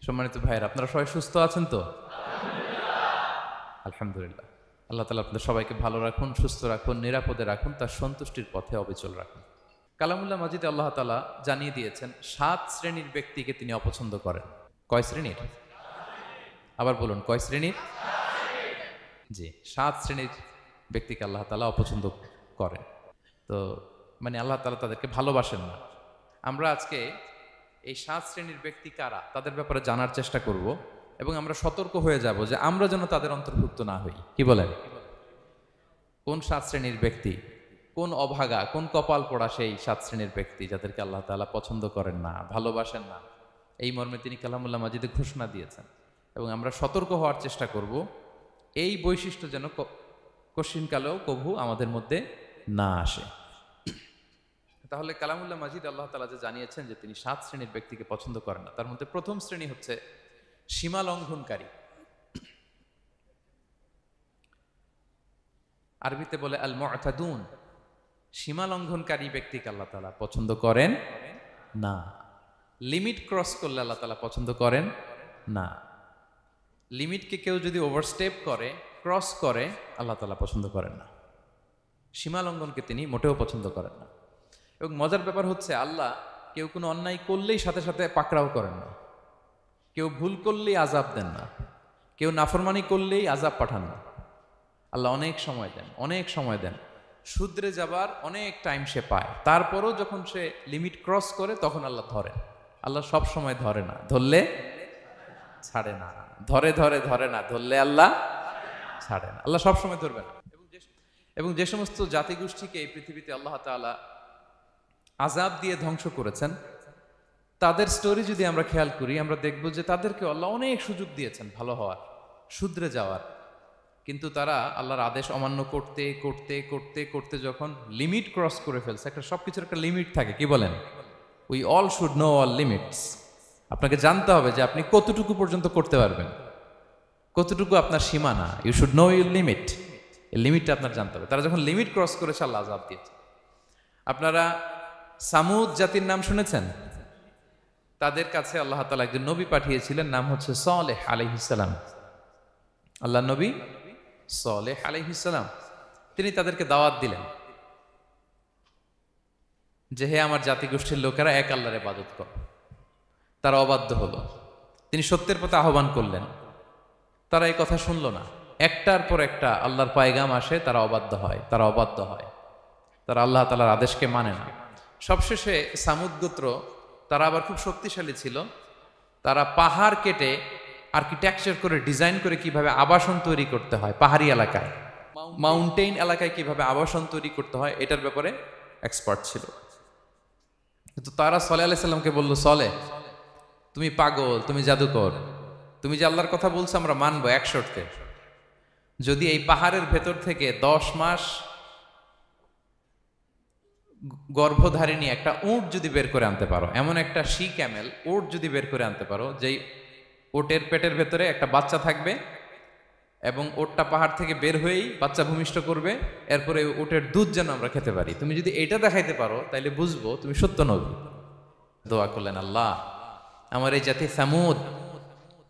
সম্মানিত ভাইয়েরা, আপনারা সবাই সুস্থ আছেন তো? আলহামদুলিল্লাহ। আল্লাহ তাআলা আপনাদের সবাইকে ভালো রাখুন, সুস্থ রাখুন, নিরাপদে রাখুন, তার সন্তুষ্টির পথে অবিচল রাখুন। কালামুল্লাহ মাজিদে আল্লাহ তাআলা জানিয়ে দিয়েছেন 7 শ্রেণীর ব্যক্তিকে তিনি অপছন্দ করেন। কয় শ্রেণীর? আবার বলুন, কয় শ্রেণীর? জি, 7 শ্রেণীর ব্যক্তিকে আল্লাহ তাআলা অপছন্দ করেন। তো মানে আল্লাহ তাআলা তাদেরকে ভালোবাসেন না। আমরা আজকে এই 7 শ্রেণীর ব্যক্তি কারা তাদের ব্যাপারে জানার চেষ্টা করব এবং আমরা সতর্ক হয়ে যাব যে আমরা যেন তাদের অন্তর্ভুক্ত না হই। কি বলেন? কোন 7 শ্রেণীর ব্যক্তি, কোন অভাগা, কোন কপাল পোড়া সেই 7 শ্রেণীর ব্যক্তি যাদেরকে আল্লাহ তাআলা পছন্দ করেন না, ভালোবাসেন না, এই মর্মে তিনি কালামুল্লাহ মাজিদে ঘোষণা দিয়েছেন এবং আমরা সতর্ক হওয়ার চেষ্টা করব এই বৈশিষ্ট্য যেন কশিনকালেও কভু আমাদের মধ্যে না আসে। তাহলে কালামুল্লাহ মাজিদ আল্লাহ তাআলা যে জানিয়েছেন যে তিনি 7 শ্রেণীর ব্যক্তিকে পছন্দ করেন না, তার মধ্যে প্রথম শ্রেণী হচ্ছে সীমা লঙ্ঘনকারী। আরবিতে বলে আল মুআতাদুন। সীমা লঙ্ঘনকারী ব্যক্তিকে আল্লাহ তাআলা পছন্দ করেন না। লিমিট ক্রস করলে আল্লাহ তাআলা পছন্দ করেন না। লিমিটকে কেউ যদি ওভারস্টেপ করে, ক্রস করে, আল্লাহ তাআলা পছন্দ করেন না। সীমা লঙ্ঘনকে তিনি মোটেও পছন্দ করেন না। এবং মজার ব্যাপার হচ্ছে আল্লাহ কেউ কোনো অন্যায় করলেই সাথে সাথে পাকড়াও করেন না, কেউ ভুল করলেই আযাব দেন না, কেউ নাফরমানি করলেই আযাব পাঠান না। আল্লাহ অনেক সময় দেন, অনেক সময় দেন, শুধরে যাবার অনেক টাইম সে পায়, তারপরও যখন সে লিমিট ক্রস করে তখন আল্লাহ ধরেন। আল্লাহ সব সময় ধরে না, ধরলে ছাড়ে না, ধরে ধরে ধরে না, ধরলে আল্লাহ ছাড়ে না। আল্লাহ সব সময় ধরবে না। এবং যে সমস্ত জাতিগোষ্ঠীকে এই পৃথিবীতে আল্লাহ তাআলা আযাব দিয়ে ধ্বংস করেছেন, তাদের স্টোরি যদি আমরা খেয়াল করি, আমরা দেখব যে তাদেরকে আল্লাহ অনেক সুযোগ দিয়েছেন ভালো হওয়ার, শুধরে যাওয়ার, কিন্তু তারা আল্লাহর আদেশ অমান্য করতে করতে করতে করতে যখন লিমিট ক্রস করে ফেলছে, একটা সবকিছুর একটা লিমিট থাকে, কি বলেন? We all should know all limits. আপনাকে জানতে হবে যে আপনি কতটুকু পর্যন্ত করতে পারবেন, কতটুকু আপনার সীমানা। You should know your limit. এই লিমিটটা আপনার জানতে হবে। তারা যখন লিমিট ক্রস করেছে আল্লাহ আযাব দিয়েছে। আপনারা সামুদ জাতির নাম শুনেছেন? তাদের কাছে আল্লাহ তাআলা একজন নবী পাঠিয়েছিলেন, নাম হচ্ছে সালেহ আলাইহিস সালাম। আল্লাহ নবী সালেহ আলাইহিস সালাম, তিনি তাদেরকে দাওয়াত দিলেন যে হে আমার জাতিগোষ্ঠীর লোকেরা, এক আল্লাহর ইবাদত করো। তারা অবাধ্য হলো। তিনি সত্যের পথে আহ্বান করলেন, তারা এই কথা শুনলো না। একটার পর একটা আল্লাহর পায়গাম আসে, তারা অবাধ্য হয়, তারা অবাধ্য হয়, তারা আল্লাহ তাআলার আদেশকে মানে না। সবশেষে সামুদ গোত্র, তারা আবার খুব শক্তিশালী ছিল, তারা পাহাড় কেটে আর্কিটেকচার করে ডিজাইন করে কিভাবে আবাসন তৈরি করতে হয়, পাহাড়ি এলাকায়, মাউন্টেইন এলাকায় কিভাবে আবাসন তৈরি করতে হয়, এটার ব্যাপারে এক্সপার্ট ছিল। কিন্তু তারা সালেহ আলাইহিস সালামকে বলল, সালেহ তুমি পাগল, তুমি জাদুকর, তুমি যে আল্লাহর কথা বলছো আমরা মানবো এক শর্তে, যদি এই পাহাড়ের ভেতর থেকে 10 মাস গর্ভধারিণী একটা উট যদি বের করে আনতে পারো, এমন একটা শি ক্যামেল উট যদি বের করে আনতে পারো, যেই ওটের পেটের ভেতরে একটা বাচ্চা থাকবে এবং ওটটা পাহাড় থেকে বের হয়েই বাচ্চা ভূমিষ্ঠ করবে, এরপরে ওটের দুধ যেন আমরা খেতে পারি, তুমি যদি এইটা দেখাইতে পারো তাইলে বুঝবো তুমি সত্য নবী। দোয়া করলেন, আল্লাহ আমার এই জাতি সামুদ,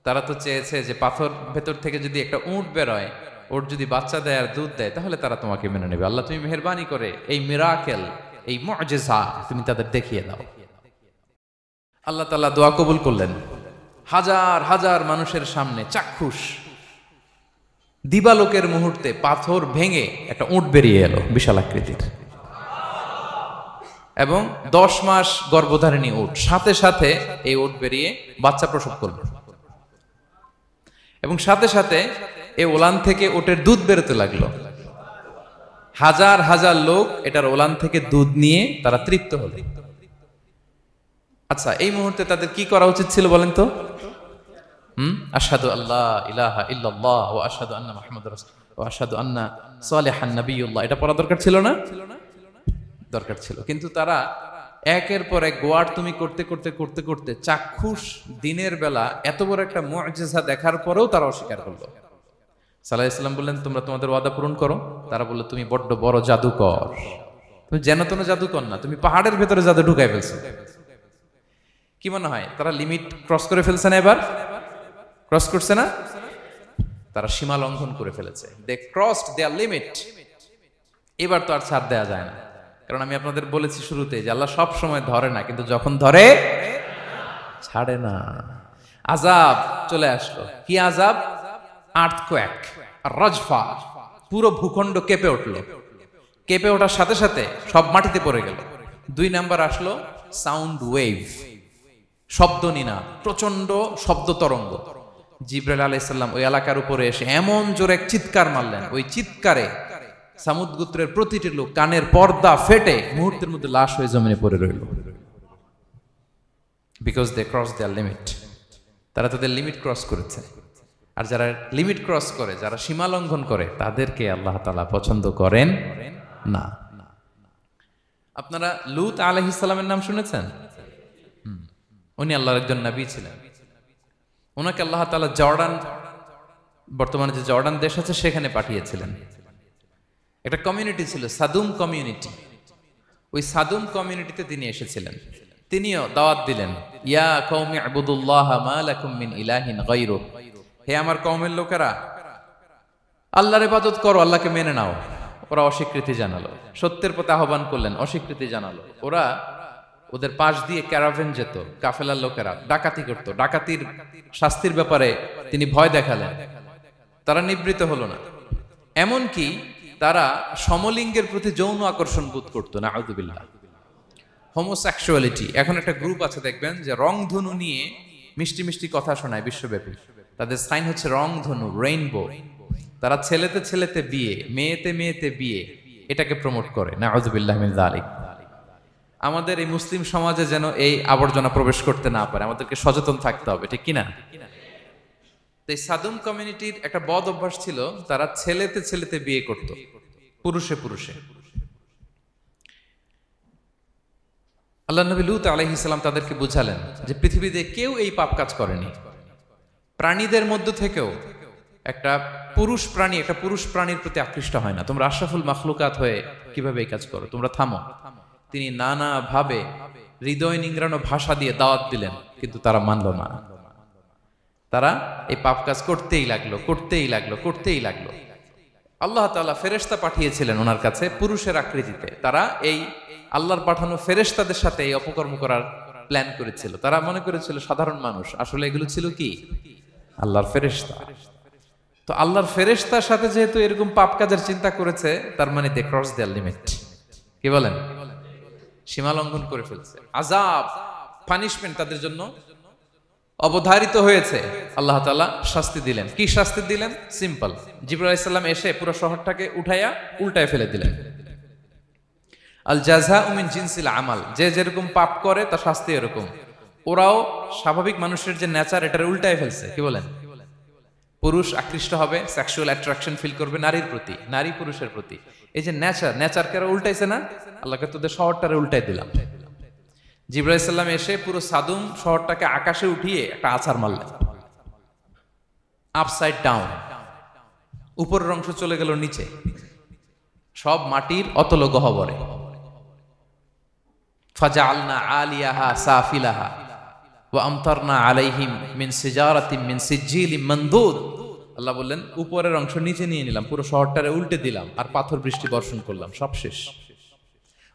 তারা তো চেয়েছে যে পাথর ভেতর থেকে যদি একটা উট বেরোয়, ওট যদি বাচ্চা দেয় আর দুধ দেয়, তাহলে তারা তোমাকে মেনে নেবে। আল্লাহ তুমি মেহেরবানি করে এই মিরাকেল, এই মুআজিজা তুমি তাদের দেখিয়ে দাও। আল্লাহ তাআলা দোয়া কবুল করলেন। হাজার হাজার মানুষের সামনে চাক্ষুষ দিবালোকের মুহূর্তে পাথর ভেঙে একটা উট বেরিয়ে এলো বিশাল আকৃতির, এবং 10 মাস গর্ভধারিণী উট, সাথে সাথে এই উট বেরিয়ে বাচ্চা প্রসব করবে এবং সাথে সাথে এই ওলান থেকে উটের দুধ বেরোতে লাগলো। হাজার হাজার লোক এটার ওলান থেকে দুধ নিয়ে তারা তৃপ্ত হলো। আচ্ছা, এই মুহূর্তে তাদের কি করা উচিত ছিল বলেন তো? আশহাদু আল্লা ইলাহা ইল্লাল্লাহ ওয়া আশহাদু আন্না মুহাম্মাদুর রাসূলুল্লাহ ওয়া আশহাদু আন্না সালিহান নাবিয়ুল্লাহ, এটা পড়া দরকার ছিল না? দরকার ছিল। কিন্তু তারা একের পর এক গোয়ার তুমি করতে করতে করতে করতে চাক্ষুষ দিনের বেলা এত বড় একটা মুআজিজা দেখার পরেও তারা অস্বীকার করলো। সাল্লাল্লাহু আলাইহি ওয়াসাল্লাম বললেন, তোমরা তোমাদের ওয়াদা পূরণ করো। তারা বলল, তুমি বড্ড বড় জাদুকর, তুমি যেন তেন জাদুকর না, তুমি পাহাড়ের ভেতরে জাদু ঢুকাই ফেলছো। কি মনে হয় তারা লিমিট ক্রস করে ফেলছে না এবার? ক্রস করছে না? তারা সীমা লঙ্ঘন করে ফেলেছে, দে ক্রসড দেয়ার লিমিট। এবার তো আর ছাড় দেয়া যায় না, কারণ আমি আপনাদের বলেছি শুরুতে যে আল্লাহ সব সময় ধরে না, কিন্তু যখন ধরে ছাড়ে না। আযাব চলে আসলো। কি আযাব? আর্থকোয়েক, রাজফা, পুরো ভূখণ্ড কেঁপে উঠলো। কেঁপে ওঠার সাথে সাথে সব মাটিতে পড়ে গেল। 2 নাম্বার আসলো সাউন্ড ওয়েভ, শব্দ নিনাদ, প্রচন্ড শব্দ তরঙ্গ। জিবরাইল আলাইহিস সালাম ওই এলাকার উপরে এসে এমন জোরে এক চিৎকার মারলেন, ওই চিৎকারে সামুদ গোত্রের প্রতিটি লোক কানের পর্দা ফেটে মুহূর্তের মধ্যে লাশ হয়ে জমিনে পড়ে রইল। Because they cross their limit. তারা তাদের লিমিট ক্রস করেছে। আর যারা লিমিট ক্রস করে, যারা সীমা লঙ্ঘন করে, তাদেরকে আল্লাহ তাআলা পছন্দ করেন না। আপনারা লূত আলাইহিস সালামের নাম শুনেছেন? উনি আল্লাহর একজন নবী ছিলেন। ওনাকে আল্লাহ তাআলা জর্ডান, বর্তমানে যে জর্ডান দেশ আছে সেখানে পাঠিয়েছিলেন। একটা কমিউনিটি ছিল সাদুম কমিউনিটি। ওই সাদুম কমিউনিটিতে তিনি এসেছিলেন। তিনিও দাওয়াত দিলেন, ইয়া কওমি ইবুদুল্লাহ মা লাকুম মিন ইলাহিন গায়রু। হে আমার কওমের লোকেরা, আল্লাহর ইবাদত করো, আল্লাহকে মেনে নাও। ওরা অস্বীকৃতি জানালো। সত্যের পথে আহ্বান করলেন, অস্বীকৃতি জানালো। ওরা, ওদের পাশ দিয়ে ক্যারাভেন যেত, কাফেলার লোকেরা ডাকাতি করত। ডাকাতির শাস্তির ব্যাপারে তিনি ভয় দেখালেন, তারা নিবৃত হলো না। এমনকি তারা সমলিঙ্গের প্রতি যৌন আকর্ষণ বোধ করতো। নাউযুবিল্লাহ। হোমোসেক্সুয়ালিটি। এখন একটা গ্রুপ আছে দেখবেন যে রংধনু নিয়ে মিষ্টি মিষ্টি কথা শোনায় বিশ্বব্যাপী। তাদের সাইন হচ্ছে রংধনু, রেইনবো। তারা ছেলেতে ছেলেতে বিয়ে, মেয়েতে মেয়েতে বিয়ে, এটাকে প্রমোট করে। নাউযুবিল্লাহ মিন যালিক। আমাদের এই মুসলিম সমাজে যেন এই আবর্জনা প্রবেশ করতে না পারে, আমাদেরকে সচেতন থাকতে হবে, ঠিক কিনা? তো এই সাদুম কমিউনিটির একটা বদ অভ্যাস ছিল, তারা ছেলেতে ছেলেতে বিয়ে করত, পুরুষে পুরুষে। আল্লাহ নবী লূত আলাইহিস সালাম তাদেরকে বুঝালেন যে পৃথিবীতে কেউ এই পাপ কাজ করেনি। প্রাণীদের মধ্য থেকেও একটা পুরুষ প্রাণী একটা পুরুষ প্রাণীর প্রতি আকৃষ্ট হয় না। তোমরা আশরাফুল মাখলুকাত হয়ে কিভাবে এই কাজ করো? তোমরা থামো। তিনি নানা ভাবে হৃদয় নিংড়ানো ভাষা দিয়ে দাওয়াত দিলেন, কিন্তু তারা মানল না। তারা এই পাপ কাজ করতেই লাগলো, করতেই লাগলো, করতেই লাগলো। আল্লাহ তাআলা ফেরেশতা পাঠিয়েছিলেন ওনার কাছে পুরুষের আকৃতিতে। তারা এই আল্লাহর পাঠানো ফেরেশতাদের সাথে এই অপকর্ম করার প্ল্যান করেছিল। তারা মনে করেছিল সাধারণ মানুষ, আসলে এগুলো ছিল কি? আল্লাহর ফেরেশতা। তো আল্লাহর ফেরেশতার সাথে যেহেতু এরকম পাপ কাজের চিন্তা করেছে, তার মানে দে ক্রস দেয়ার লিমিট। কি বলেন? সীমা লঙ্ঘন করে ফেলছে। আযাব, পানিশমেন্ট তাদের জন্য অবধারিত হয়েছে। আল্লাহ তাআলা শাস্তি দিলেন। কি শাস্তি দিলেন? সিম্পল। জিবরাইল আলাইহিস সালাম এসে পুরো শহরটাকে উঠাইয়া উল্টায় ফেলে দিলেন। আল জাযাউ মিন জিনসিল আমাল। যে যেরকম পাপ করে তার শাস্তি এরকম। ওরাও স্বাভাবিক মানুষের যে নেচার, এটার উল্টায় ফেলছে। কি বলেন? পুরুষ আকৃষ্ট হবে, সেক্সুয়াল অ্যাট্রাকশন ফিল করবে নারীর প্রতি, নারী পুরুষের প্রতি। এই যে নেচারকে উল্টাইছে না, আল্লাহকে তোদের শহরটারে উল্টাই দিলাম। জিবরাইল আলাইহিস সালাম এসে পুরো সাদুম শহরটাকে আকাশে উঠিয়ে একটা আছাড় মারলেন, আপসাইড ডাউন। উপরের অংশ চলে গেল নিচে, সব মাটির অতল গহ্বরে। ফাজআলনা আলিয়াহা সাফিলাহা ওয়া আমতারনা আলাইহিম মিন সিজারাতিন মিন সিজিলিম মানদুদ। আল্লাহ বললেন, উপরের অংশ নিচে নিয়ে নিলাম, পুরো শহরটারে উল্টে দিলাম, আর পাথর বৃষ্টি বর্ষণ করলাম, সব শেষ।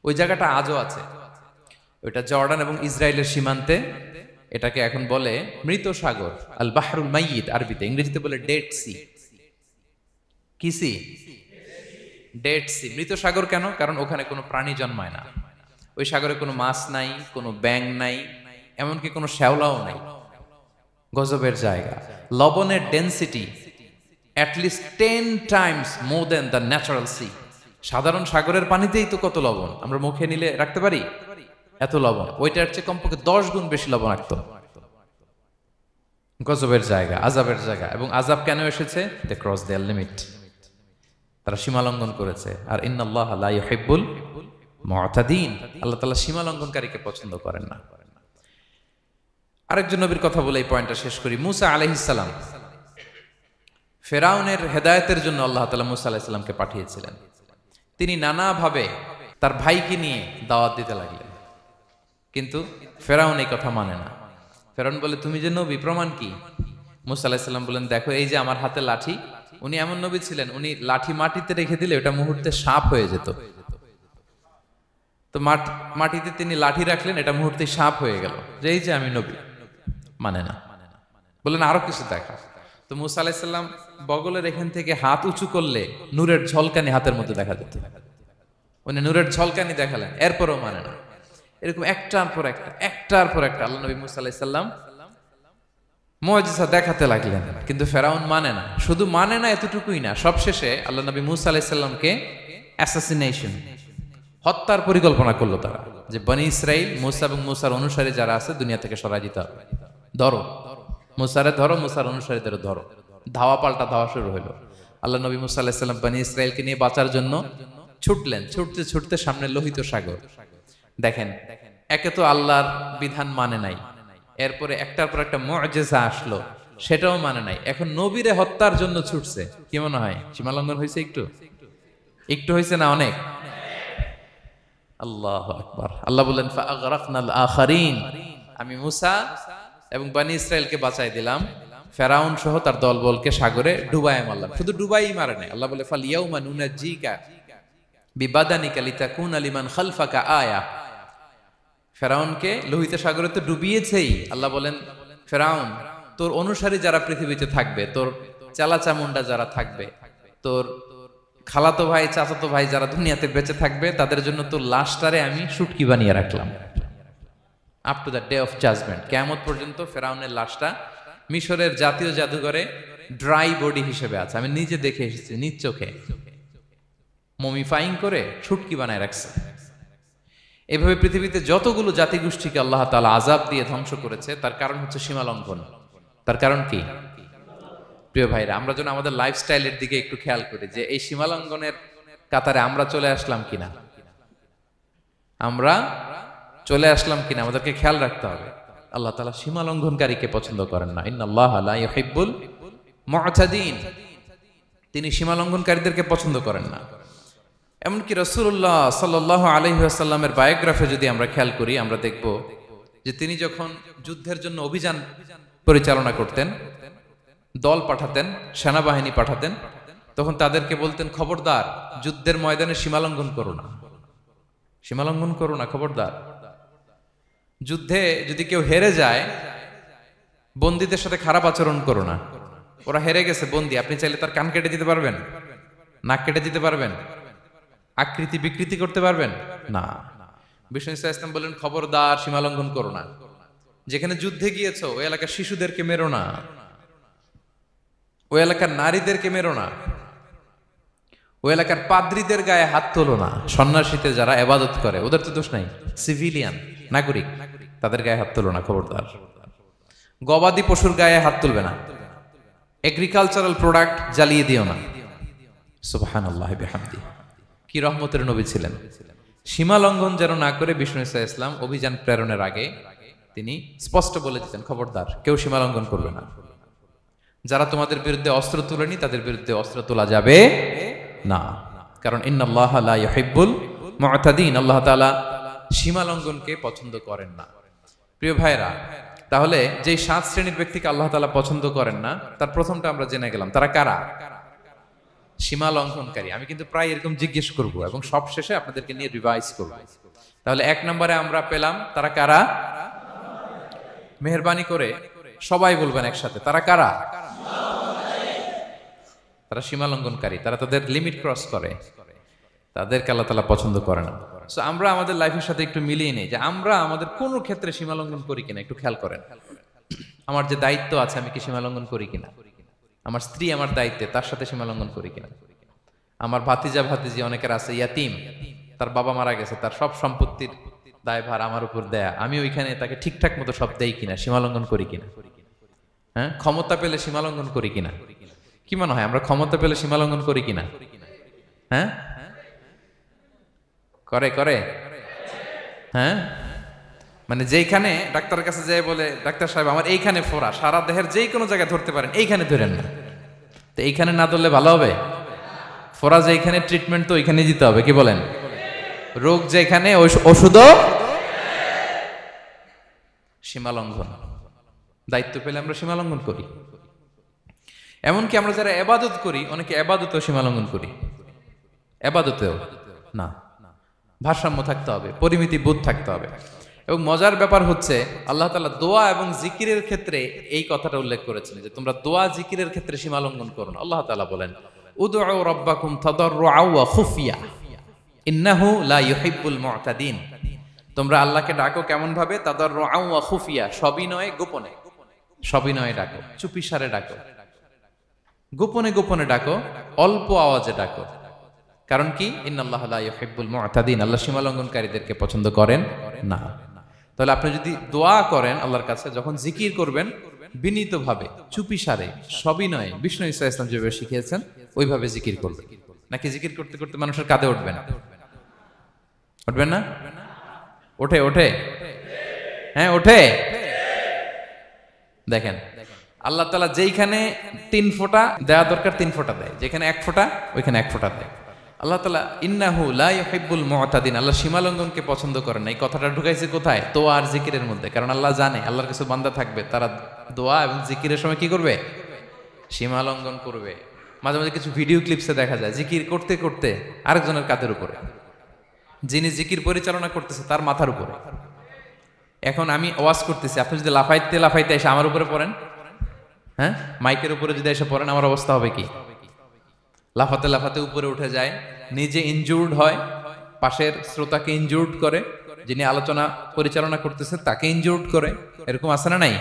ওই জায়গাটা আজও আছে। ওইটা জর্ডান এবং ইসরায়েলের সীমান্তে। এটাকে এখন বলে মৃত সাগর, আল বাহরুল মাইয়িত আরবিতে। ইংরেজিতে বলে ডেড সি। কি সি? Dead sea. মৃত সাগর কেন? কারণ ওখানে কোনো প্রাণী জন্মায় না। ওই সাগরে কোনো মাছ নাই, কোনো ব্যাঙ নাই, এমনকি কোনো শ্যাওলাও নাই। গজবের জায়গা। লবণের density at least 10 times more than the natural sea. সাধারণ সাগরের পানিতেই তো কত লবণ, আমরা মুখে নিলে রাখতে পারি এত লবণ। ওইটার চেয়ে কমপক্ষে 10 গুণ বেশি লবণাক্ত। গজবের জায়গা, আযাবের জায়গা। এবং আযাব কেন এসেছে? They cross their limit. তারা সীমা লঙ্ঘন করেছে। আর ইন্নাল্লাহা লা ইউহিব্বুল মুতাদিন। আল্লাহ তাআলা সীমা লঙ্ঘনকারীকে পছন্দ করেন না। আরেকজন নবীর কথা বলে এই পয়েন্টটা শেষ করি। মুসা আলাইহিস সালাম, ফেরাউনের হেদায়েতের জন্য আল্লাহ তাআলা মুসা আলাইহিস সালামকে পাঠিয়েছিলেন। তিনি নানাভাবে তার ভাইকে নিয়ে দাওয়াত দিতে লাগলেন, কিন্তু ফেরাউন এই কথা মানে না। ফেরাউন বলে, তুমি যে নবী, প্রমাণ কি? মুসা আলাইহিস সালাম বলেন, দেখো এই যে আমার হাতে লাঠি, উনি এমন নবী ছিলেন, উনি লাঠি মাটিতে রেখে দিলে ওটা মুহূর্তে সাপ হয়ে যেত। তো মাটিতে তিনি লাঠি রাখলেন, এটা মুহূর্তে সাপ হয়ে গেল, যে এই যে আমি নবী। মানে না, বললেন আরো কিছু দেখা। তো মুসা আলাইহিস সালাম বগলের এখান থেকে হাত উঁচু করলে নূরের ঝলকানি হাতের মধ্যে দেখা যেত। উনি নূরের ঝলকানি দেখালেন, এরপরও মানে না। এরকম একটার পর একটা আল্লাহ নবী মুসা আলাইহিস সালাম মুআজিজা দেখাতে লাগলেন, কিন্তু ফেরাউন মানে না। শুধু মানে না এতটুকুই না, সবশেষে আল্লাহ নবী মুসা আলাইহিস সালামকে অ্যাসাসিনেশন, হত্যার পরিকল্পনা করলো তারা, যে বনি ইসরাইল, মুসা এবং মুসার অনুসারী যারা আছে দুনিয়া থেকে সরাই দিতে হবে, ধরো মুসারে ধরো, মুসার অনুসারীদের ধরো। ধাওয়া পাল্টা ধাওয়া শুরু হলো। আল্লাহ নবী মুসা আলাইহিস সালাম বনি ইসরাইলকে নিয়ে বাঁচার জন্য ছুটলেন, ছুটতে ছুটতে সামনে লোহিত সাগর। দেখেন, একে তো আল্লাহর বিধান মানে নাই, এরপরে একটার পর একটা মুআজিজা আসলো, সেটাও মানে নাই, এখন নবীরে হত্যার জন্য ছুটছে। কি মনে হয় সীমা লঙ্ঘন হয়েছে? একটু হয়েছে না অনেক? আল্লাহু আকবার। আল্লাহ বলেন ফাআগরাকনাল আখারিন, আমি মুসা এবং বনি ইসরাইলকে বাঁচাই দিলাম, ফেরাউন সহ তার দলবলকে সাগরে ডুবায় মারলাম। শুধু ডুবাই মারে নাই, আল্লাহ বলে ফালিয়াউমা নুনাজ্জিকা বিবাদানিকা লিতাকুনা লিমান খালফাকা আয়া। ফেরাউনকে লোহিত সাগরে তো ডুবিয়েছেই, আল্লাহ বলেন ফেরাউন, তোর অনুসারী যারা পৃথিবীতে থাকবে, তোর চালাচামুন্ডা যারা থাকবে, তোর খালাতো ভাই চাচাতো ভাই যারা দুনিয়াতে বেঁচে থাকবে, তাদের জন্য তোর লাশটারে আমি শুটকি বানিয়ে রাখলাম। Up to the day of judgment, কিয়ামত পর্যন্ত ফেরাউনের লাশটা মিশরের জাতীয় জাদুঘরে ড্রাই বডি হিসেবে আছে। আমি নিজে দেখে এসেছি, নিজ চোখে মমিফাইং করে শুটকি বানায় রাখছে। এভাবে পৃথিবীতে যতগুলো জাতিগোষ্ঠীকে আল্লাহ তাআলা আযাব দিয়ে ধ্বংস করেছে, তার কারণ হচ্ছে সীমা লঙ্ঘন। তার কারণ কি? প্রিয় ভাইরা, আমরা যেন আমাদের লাইফস্টাইলের দিকে একটু খেয়াল করি, যে এই সীমা লঙ্ঘনের কাতারে আমরা চলে আসলাম কিনা, আমাদেরকে খেয়াল রাখতে হবে। আল্লাহ তাআলা সীমা লঙ্ঘনকারীকে পছন্দ করেন না। ইন্নাল্লাহা লা ইউহিব্বুল মুআতাদিন, তিনি সীমা লঙ্ঘনকারীদেরকে পছন্দ করেন না। এমনকি রাসূলুল্লাহ সাল্লাল্লাহু আলাইহি ওয়াসাল্লামের বায়োগ্রাফি যদি আমরা খেয়াল করি, আমরা দেখব যে তিনি যখন যুদ্ধের জন্য অভিযান পরিচালনা করতেন, দল পাঠাতেন, সেনাবাহিনী পাঠাতেন, তখন তাদেরকে বলতেন, খবরদার যুদ্ধের ময়দানে সীমা লঙ্ঘন করো না, খবরদার। যুদ্ধে যদি কেউ হেরে যায়, বন্দীদের সাথে খারাপ আচরণ করো না। ওরা হেরে গেছে বন্দী, আপনি চাইলে তার কান কেটে দিতে পারবেন, নাক কেটে দিতে পারবেন, আকৃতি বিকৃতি করতে পারবেন না। বিষ্ণু ইসলাম বললেন, খবরদার সীমা লঙ্ঘন করো না। যেখানে যুদ্ধে গিয়েছো ওই এলাকার শিশুদেরকে মেরো না, ওই এলাকার নারীদেরকে মেরো না, ওই এলাকার পাদ্রীদের গায়ে হাত তোলো না। সন্ন্যাসীতে যারা ইবাদত করে ওদের তো দোষ নাই, সিভিলিয়ান নাগরিক, তাদের গায়ে হাত তোলো না, খবরদার। গবাদি পশুর গায়ে হাত তুলবে না, এগ্রিকালচারাল প্রোডাক্ট জ্বালিয়ে দিও না। সুবহানাল্লাহি বিহামদিহি, কি রহমতের নবী ছিলেন। সীমা লঙ্ঘন যেন না করে বিষ্ণু ইসলাম অভিযান প্রেরণের আগে তিনি স্পষ্ট বলে দিতেন, খবরদার কেউ সীমা লঙ্ঘন করবে না। যারা তোমাদের বিরুদ্ধে অস্ত্র তুলেনি তাদের বিরুদ্ধে অস্ত্র তোলা যাবে না, কারণ ইন্নাল্লাহা লা ইউহিব্বুল মুআতাদিন, আল্লাহ তাআলা সীমা লঙ্ঘনকে পছন্দ করেন না। প্রিয় ভাইরা, তাহলে যে 7 শ্রেণীর ব্যক্তিকে আল্লাহ তাআলা পছন্দ করেন না, তার প্রথমটা আমরা জেনে গেলাম, তারা কারা? সীমা লঙ্ঘনকারী। আমি কিন্তু প্রায় এরকম জিজ্ঞেস করব এবং সবশেষে আপনাদেরকে নিয়ে রিভাইজ করব। তাহলে 1 নম্বরে আমরা পেলাম তারা কারা? মেহেরবানি করে সবাই বলবেন একসাথে, তারা কারা? তারা সীমা লঙ্ঘনকারী, তারা তাদের লিমিট ক্রস করে, তাদেরকে আল্লাহ তাআলা পছন্দ করে না। সো আমরা আমাদের লাইফের সাথে একটু মিলিয়ে নিই যে আমরা আমাদের কোন ক্ষেত্রে সীমা লঙ্ঘন করি কিনা একটু খেয়াল করেন। আমার যে দায়িত্ব আছে, আমি কি সীমা লঙ্ঘন করি কিনা? আমার স্ত্রী আমার দায়িত্বে, তার সাথে সীমা লঙ্ঘন করি কিনা? আমার ভাতিজি অনেকের আছে ইয়াতিম, তার বাবা মারা গেছে, তার সব সম্পত্তির দায়ভার আমার উপর দেয়া, আমি ওইখানে তাকে ঠিকঠাক মতো সব দেই কিনা, সীমা লঙ্ঘন করি কিনা? হ্যাঁ, ক্ষমতা পেলে সীমা লঙ্ঘন করি কিনা? কি মনে হয় আমরা ক্ষমতা পেলে সীমা লঙ্ঘন করি কিনা? হ্যাঁ, করে হ্যাঁ, মানে যেইখানে ডাক্তারের কাছে যায় বলে, ডাক্তার সাহেব আমার এইখানে ফোড়া, সারা দেহের যেই কোনো জায়গায় ধরতে পারেন, এইখানে ধরেন না, তো এইখানে না ধরলে ভালো হবে? ফোড়া যেখানে, ট্রিটমেন্ট তো ওইখানে দিতে হবে, কি বলেন? রোগ যেখানে, ওষুধও সীমা লঙ্ঘন। দায়িত্ব পেলে আমরা সীমা লঙ্ঘন করি। এমনকি আমরা যারা এবাদত করি, অনেকে এবাদতেও সীমা লঙ্ঘন করি, এবাদতেও না। ভারসাম্য থাকতে হবে, পরিমিতি বোধ থাকতে হবে। এবং মজার ব্যাপার হচ্ছে আল্লাহ তাআলা দোয়া এবং জিকিরের ক্ষেত্রে এই কথাটা উল্লেখ করেছেন যে তোমরা দোয়া জিকিরের ক্ষেত্রে সীমা লঙ্ঘন করো না। আল্লাহ তাআলা বলেন উদউ রাব্বাকুম তাদাররুআ ওয়া খুফিয়া ইন্নাহু লা ইউহিব্বুল মু'তাদিন। তোমরা আল্লাহকে ডাকো কেমন ভাবে? তাদাররুআ ওয়া খুফিয়া, সবিনয়ে গোপনে। সবিনয়ে ডাকো, চুপিসারে ডাকো, গোপনে গোপনে ডাকো, অল্প আওয়াজে ডাকো। কারণ কি? ইন্নাল্লাহা লা ইউহিব্বুল মু'তাদিন, আল্লাহ সীমা লঙ্ঘনকারীদেরকে পছন্দ করেন না। তাহলে আপনি যদি দোয়া করেন আল্লাহর কাছে, যখন জিকির করবেন বিনীতভাবে, চুপিসারে, সবিনয়ে, বিষ্ণু ঈসা ইসলাম যেভাবে শিখিয়েছেন ওইভাবে জিকির করবেন। নাকি জিকির করতে করতে মানুষের কাঁধে উঠবেন? উঠবেন না? ওঠে ওঠে, হ্যাঁ ওঠে। দেখেন আল্লাহ তাআলা যেইখানে 3 ফোঁটা দেওয়া দরকার 3 ফোঁটা দেয়, যেখানে 1 ফোঁটা ওইখানে 1 ফোঁটা দেয়। আল্লাহ তাআলা ইন্নাহু লা ইউহিব্বুল মু'তাদিন, আল্লাহ সীমা লঙ্ঘনকে পছন্দ করেন না। এই কথাটা ঢুকাইছে কোথায়? দোয়া আর জিকিরের মধ্যে। কারণ আল্লাহ জানে আল্লাহর কিছু বান্দা থাকবে তারা দোয়া এবং জিকিরের সময় কি করবে? সীমা লঙ্ঘন করবে। মাঝে মাঝে কিছু ভিডিও ক্লিপসে দেখা যায় জিকির করতে করতে আরেকজনের কাঁধের উপরে, যিনি জিকির পরিচালনা করতেছে তার মাথার উপরে। এখন আমি ওয়াজ করতেছি, আপনি যদি লাফাইতে লাফাইতে এসে আমার উপরে পড়েন, হ্যাঁ মাইকের উপরে যদি এসে পড়েন, আমার অবস্থা হবে কি? লাফাতে লাফাতে উপরে উঠে যায়, নিজে ইনজুর্ড হয়, পাশের শ্রোতাকে ইনজুর্ড করে, যিনি আলোচনা পরিচালনা করতেছে তাকে ইনজুর্ড করে। এরকম আছে না নাই?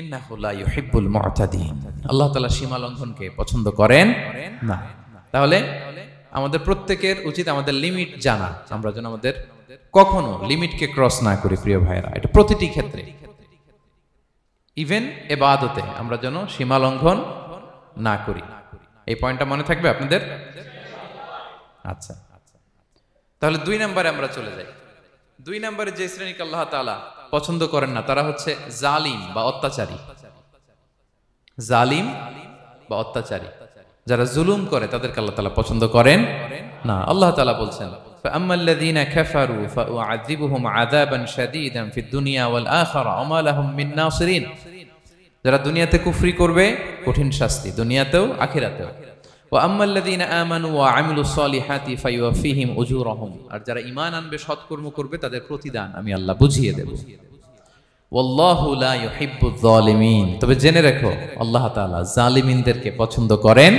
ইন্নাহু লা ইউহিব্বুল মু'তাদিন, আল্লাহ তাআলা সীমা লঙ্ঘনকে পছন্দ করেন না। তাহলে আমাদের প্রত্যেকের উচিত আমাদের লিমিট জানা, আমরা যেন আমাদের কখনো লিমিটকে ক্রস না করি। প্রিয় ভাইরা, এটা প্রতিটি ক্ষেত্রে, ইভেন ইবাদতে আমরা যেন সীমা লঙ্ঘন না করি। এই পয়েন্টটা মনে থাকবে আপনাদের? আচ্ছা, তাহলে 2 নম্বরে আমরা চলে যাই। 2 নম্বরে যে শ্রেণীকে আল্লাহ তাআলা পছন্দ করেন না তারা হচ্ছে জালিম বা অত্যাচারী। জালিম বা অত্যাচারী, যারা জুলুম করে তাদেরকে আল্লাহ তাআলা পছন্দ করেন না। আল্লাহ তাআলা বলছেন ফাআম্মাল্লাযীনা কাফারু ফাউআযিবুহুম আযাবান শাদীদান ফিদ দুনিয়া ওয়াল আখিরা ওয়া মা লাহুম মিন নাসিরিন। যারা দুনিয়াতে কুফরি করবে কঠিন শাস্তি দুনিয়াতেও আখিরাতেও। ওয়া আম্মাল্লাযীনা আমানু ওয়া আমিলুস সলিহাতি ফায়ুওয়াফিহিম উজুরাহুম, আর যারা ঈমান আনবে সৎকর্ম করবে তাদের প্রতিদান আমি আল্লাহ বুঝিয়ে দেব। ওয়াল্লাহু লা ইউহিব্বুয যালিমিন, তবে জেনে রেখো আল্লাহ তাআলা জালিমিনদেরকে পছন্দ করেন।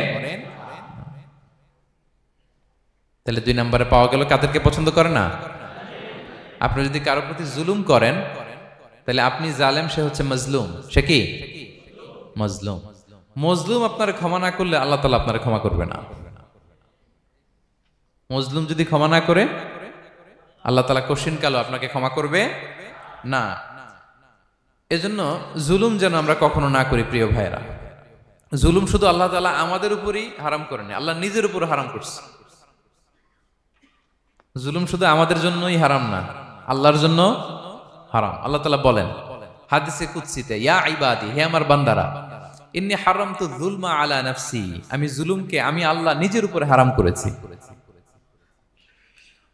তাহলে 2 নম্বরে পাওয়া গেল কাদেরকে পছন্দ করে না? আপনি যদি কারো প্রতি জুলুম করেন তাহলে আপনি জালেম, সে হচ্ছে মাজলুম। সে কি? মাজলুম। মজলুম আপনার ক্ষমা না করলে আল্লাহ তাআলা আপনার ক্ষমা করবে না। মজলুম যদি ক্ষমা না করে আল্লাহ তাআলা কঠিন কালো আপনাকে ক্ষমা করবে না। এজন্য জুলুম যেন আমরা কখনো না করি। প্রিয় ভাইরা, জুলুম শুধু আল্লাহ তাআলা আমাদের উপরই হারাম করেনি, আল্লাহ নিজের উপর হারাম করছে। জুলুম শুধু আমাদের জন্যই হারাম না, আল্লাহর জন্য হারাম। আল্লাহ তাআলা বলেন হাদিসে কুদসিতে, ইয়া ইবাদি, হে আমার বান্দারা, ইন্নী হারামতু যুলমা আলা নাফসি, আমি জুলুমকে আমি আল্লাহ নিজের উপরে হারাম করেছি।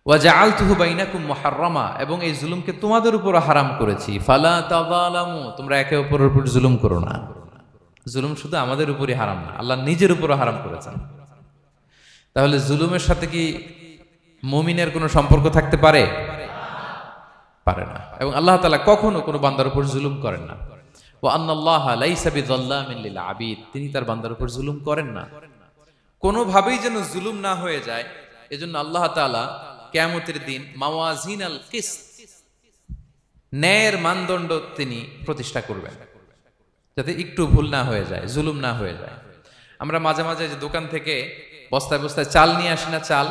ওয়া জাআলতুহু বাইনাকুম মুহাররামা, এবং এই জুলুমকে তোমাদের উপর হারাম করেছি। ফালা তাযালামু, তোমরা একে অপরের উপর জুলুম করো না। জুলুম শুধু আমাদের উপরই হারাম না, আল্লাহ নিজের উপর হারাম করেছেন। তাহলে জুলুমের সাথে কি মুমিনের কোনো সম্পর্ক থাকতে পারে? পারে না। এবং আল্লাহ তাআলা কখনো কোনো বান্দার উপর জুলুম করেন না। ওয়া আন্নাল্লাহা লাইসা বিযাল্লামিন লিল আবিদ, তিনি তার বান্দার উপর জুলুম করেন না। কোনোভাবেই যেন জুলুম না হয়ে যায়, এজন্য আল্লাহ তাআলা কিয়ামতের দিন মাওয়াজিনাল কিসত, ন্যায়ের মানদণ্ড তিনি প্রতিষ্ঠা করবেন, যাতে একটু ভুল না হয়ে যায়, জুলুম না হয়ে যায়। আমরা মাঝে মাঝে যে দোকান থেকে বস্তায় বস্তায় চাল নিয়ে আসি না, চাল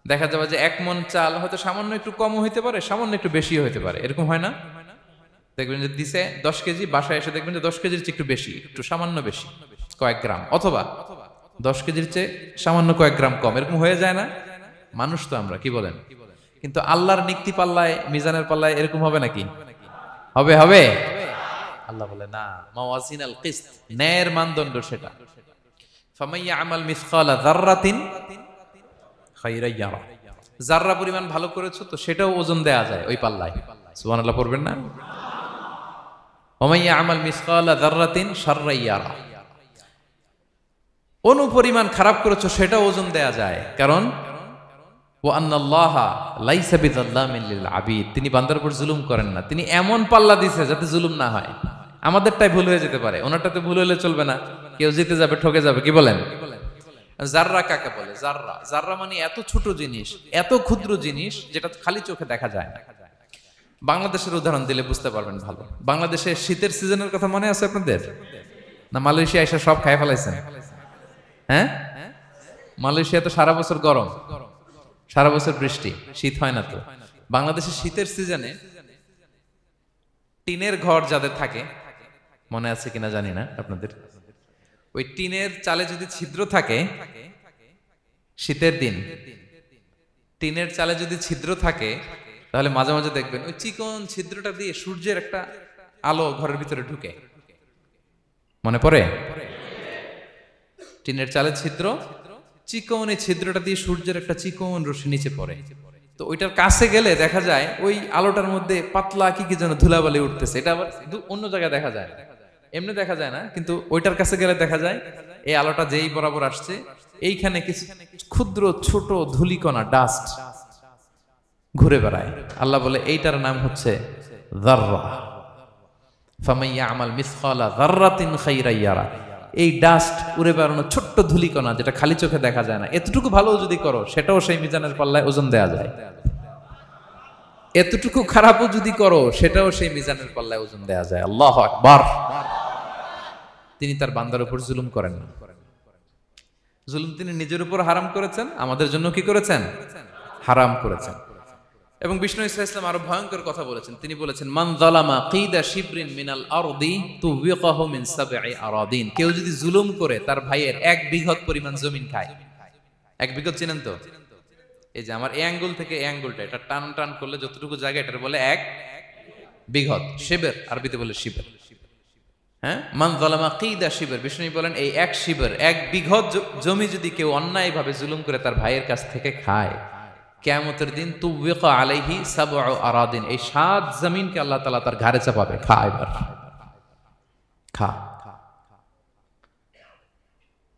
দেখা যাবে যে 1 মণ চাল হয়তো সামান্য একটু কমও হইতে পারে, সামান্য একটু বেশিও হইতে পারে। এরকম হয় না? দেখবেন যে দিছে 10 কেজি, বাসায় এসে দেখবেন যে 10 কেজির চেয়ে একটু বেশি, একটু সামান্য বেশি কয়েক গ্রাম, অথবা 10 কেজির চেয়ে সামান্য কয়েক গ্রাম কম। এরকম হয়ে যায় না? মানুষ তো আমরা, কি বলেন? কিন্তু আল্লাহর নিক্তি পাল্লায়, মিজানের পাল্লায় এরকম হবে নাকি? হবে? হবে? আল্লাহ বলে না, মাওয়াজিনাল কিসত, ন্যায়ের মানদণ্ড সেটা। ফামাইয়া আমাল মিসকালা যাররাতিন খায়রান ইয়ারা, যাররা পরিমাণ ভালো করেছো তো সেটাও ওজন দেয়া যায় ওই পাল্লায়। সুবহানাল্লাহ পড়বেন না? ওয়া মান ইয়া'মাল মিসকালা যাররাতিন শাররান ইয়ারা। অনুপরিমাণ খারাপ করেছো সেটা ওজন দেয়া যায়, কারণ ওয়া আন্নাল্লাহা লাইসা বিযাল্লামিন লিল আবিদ, তিনি বান্দার উপর জুলুম করেন না। তিনি এমন পাল্লা দিয়েছে যাতে জুলুম না হয়। আমাদেরটাই ভুল হয়ে যেতে পারে, ওনারটাতে ভুল হলে চলবে না, কেউ জিতে যাবে, ঠকে যাবে। কি বলেন? জাররা কাকে বলে? জাররা, জাররা মানে এত ছোট জিনিস, এত ক্ষুদ্র জিনিস যেটা খালি চোখে দেখা যায় না। বাংলাদেশের উদাহরণ দিলে বুঝতে পারবেন ভালো। বাংলাদেশের শীতের সিজনের কথা মনে আছে আপনাদের? না মালয়েশিয়া এসে সব খাই ফেলাইছেন? হ্যাঁ, মালয়েশিয়া তো সারা বছর গরম, সারা বছর বৃষ্টি, শীত হয় না। তো বাংলাদেশের শীতের সিজনে টিনের ঘর যাদের থাকে, মনে আছে কিনা জানি না আপনাদের, ওই টিনের চালে যদি ছিদ্র থাকে, শীতের দিন টিনের চালে যদি ছিদ্র থাকে, তাহলে মাঝে মাঝে দেখবেন ওই চিকন ছিদ্রটা দিয়ে সূর্যের একটা আলো ঘরের ভিতরে ঢুকে। মনে পড়ে? টিনের চালে ছিদ্র, চিকন এই ছিদ্রটা দিয়ে সূর্যের একটা চিকন রশ্মি নিচে পড়ে। তো ওইটার কাছে গেলে দেখা যায় ওই আলোটার মধ্যে পাতলা কি কি যেন ধুলাবালি উঠতেছে। এটা আবার অন্য জায়গায় দেখা যায়, এমনি দেখা যায় না, কিন্তু ওইটার কাছে গেলে দেখা যায় এই আলোটা যেই বরাবর আসছে, এইখানে কিছু ক্ষুদ্র ছোট ধূলিকণা, ডাস্ট ঘুরে বেড়ায়। আল্লাহ বলে এইটার নাম হচ্ছে যাররা। ফামান ইয়া'মাল মিসকালা যাররাতিন খাইরান ইয়ারা। এই ডাস্ট উড়ে বেড়ানো ছোট্ট ধূলিকণা যেটা খালি চোখে দেখা যায় না, এতটুকু ভালো যদি করো সেটাও সেই মিজানের পাল্লায় ওজন দেয়া যায়। এতটুকু খারাপও যদি করো সেটাও সেই মিজানের পাল্লায় ওজন দেয়া যায়। আল্লাহু আকবার। তিনি তার বান্দার উপর জুলুম করেন না। জুলুম তিনি নিজের উপর হারাম করেছেন, আমাদের জন্য কি করেছেন? হারাম করেছেন। এবং বিষ্ণু ইসলাম আরো ভয়ঙ্কর কথা বলেছেন। তিনি বলেছেন, মান যালামা কিদা শিবরিন মিনাল আরদি তুবিকাহু মিন সাবঈ আরাদিন। কেউ যদি জুলুম করে তার ভাইয়ের 1 বিঘত পরিমাণ জমিন খায়। 1 বিঘত চিনেন তো? এই যে আমার এই আঙ্গুল থেকে এই আঙ্গুলটা, এটা টান টান করলে যতটুকু জায়গা, এটার বলে 1 বিঘত। শিবের আরবিতে বলে শিবের। হ্যাঁ, মান যালামা কিদা শিবর। বিষ্ণু বলেন এই 1 শিবর, 1 বিঘত জমি যদি কেউ অন্যায়ভাবে জুলুম করে তার ভাইয়ের কাছ থেকে খায়, কিয়ামতের দিন তুবিকা আলাইহি সাবউ আরাদিন, এই 7 জমিনকে আল্লাহ তাআলা তার ঘাড়ে চাপাবে। খা এবার, খা।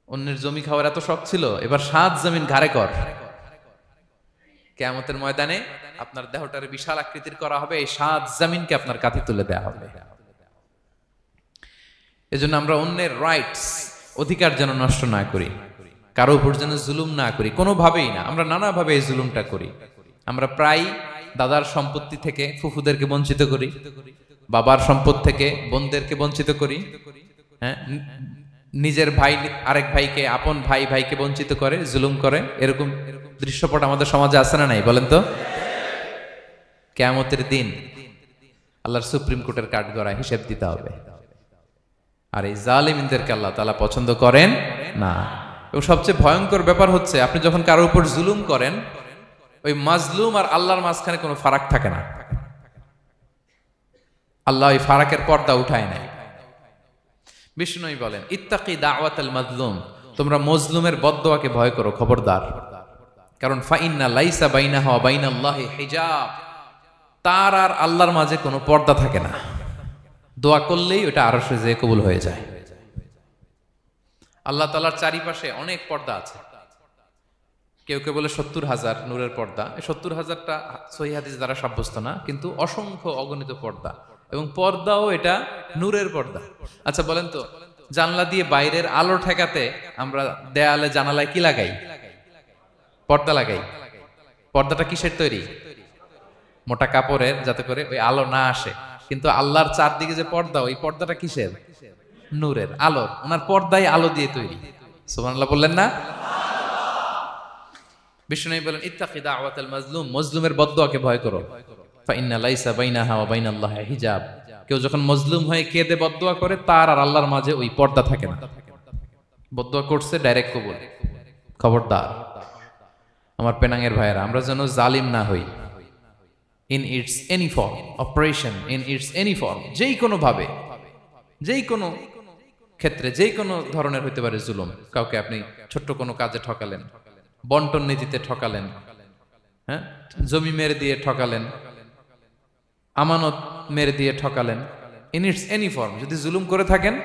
অন্যের জমি খাওয়ার এত শখ ছিল, এবার 7 জমিন ঘাড়ে কর। কিয়ামতের ময়দানে আপনার দেহটারে বিশাল আকৃতির করা হবে, এই 7 জমিনকে আপনার কাঁধে তুলে দেয়া হবে। এজন্য আমরা অন্যের রাইটস, অধিকার যেন নষ্ট না করি, কারো উপর যেন জুলুম না করি, কোনোভাবেই না। আমরা নানাভাবে এই জুলুমটা করি। আমরা প্রায় দাদার সম্পত্তি থেকে ফুফুদেরকে বঞ্চিত করি, বাবার সম্পদ থেকে বোনদেরকে বঞ্চিত করি। হ্যাঁ, নিজের ভাই আরেক ভাইকে, আপন ভাই ভাইকে বঞ্চিত করে, জুলুম করে। এরকম দৃশ্যপট আমাদের সমাজে আছে না নাই বলেন তো? কিয়ামতের দিন আল্লাহর সুপ্রিম কোর্টের কাঠগড়ায় হিসেব দিতে হবে। আর এই জালিমদেরকে আল্লাহ তাআলা পছন্দ করেন না। এবং সবচেয়ে ভয়ঙ্কর ব্যাপার হচ্ছে, আপনি যখন কারোর উপর জুলুম করেন, ওই মাজলুম আর আল্লাহর মাঝখানে কোনো ফারাক থাকে না। আল্লাহ ওই ফারাকের পর্দা উঠায় নাই। বিষ্ণু বলেন, ইত্তাকি দাওয়াতাল মাজলুম, তোমরা মজলুমের বদদোয়াকে ভয় করো, খবরদার। কারণ ফাইন্না লাইসা বাইনাহু ওয়া বাইনাল্লাহি হিজাব, তার আর আল্লাহর মাঝে কোনো পর্দা থাকে না। দোয়া করলেই ওটা আরশে যেয়ে কবুল হয়ে যায়। আল্লাহ তাআলার চারিপাশে অনেক পর্দা আছে। কেউ কেউ বলে 70,000 নূরের পর্দা। এই 70,000টা সহিহ হাদিস দ্বারা সাব্যস্ত না, কিন্তু অসংখ্য অগণিত পর্দা, এবং পর্দাও এটা নূরের পর্দা। আচ্ছা বলেন তো, জানলা দিয়ে বাইরের আলো ঠেকাতে আমরা দেয়ালে জানালায় কি লাগাই? পর্দা লাগাই। পর্দাটা কিসের তৈরি? মোটা কাপড়ের, যাতে করে ওই আলো না আসে। কিন্তু আল্লাহর চারদিকে যে পর্দা, ওই পর্দাটা কিসের? নূরের, আলোর। ওনার পর্দাই আলো দিয়ে তৈরি। সুবহানাল্লাহ বললেন না? বিষ্ণু বলেন, ইত্তাকি দাওয়াতাল মাজলুম, মজলুমের বদদোয়াকে ভয় করো। ফাইন্না লাইসা বাইনাহা ওয়া বাইনাল্লাহি হিজাব, কেউ যখন মজলুম হয়ে কেঁদে বদদোয়া করে, তার আর আল্লাহর মাঝে ওই পর্দা থাকে না। বদদোয়া করছে, ডাইরেক্ট কবুল। খবরদার আমার পেনাঙ্গের ভাইয়েরা, আমরা যেন জালিম না হই। In it's any form, operation in it's any form, যেই কোনো ভাবে, যেই কোনো ক্ষেত্রে, যেই কোনো ধরনের হইতে পারে জুলুম। কাউকে আপনি ছোট্ট কোনো কাজে ঠকালেন, বন্টন নীতিতে ঠকালেন, হ্যাঁ, জমি মেরে দিয়ে ঠকালেন, আমানত মেরে দিয়ে ঠকালেন, ইন ইটস এনি ফর্ম। যদি জুলুম করে থাকেন,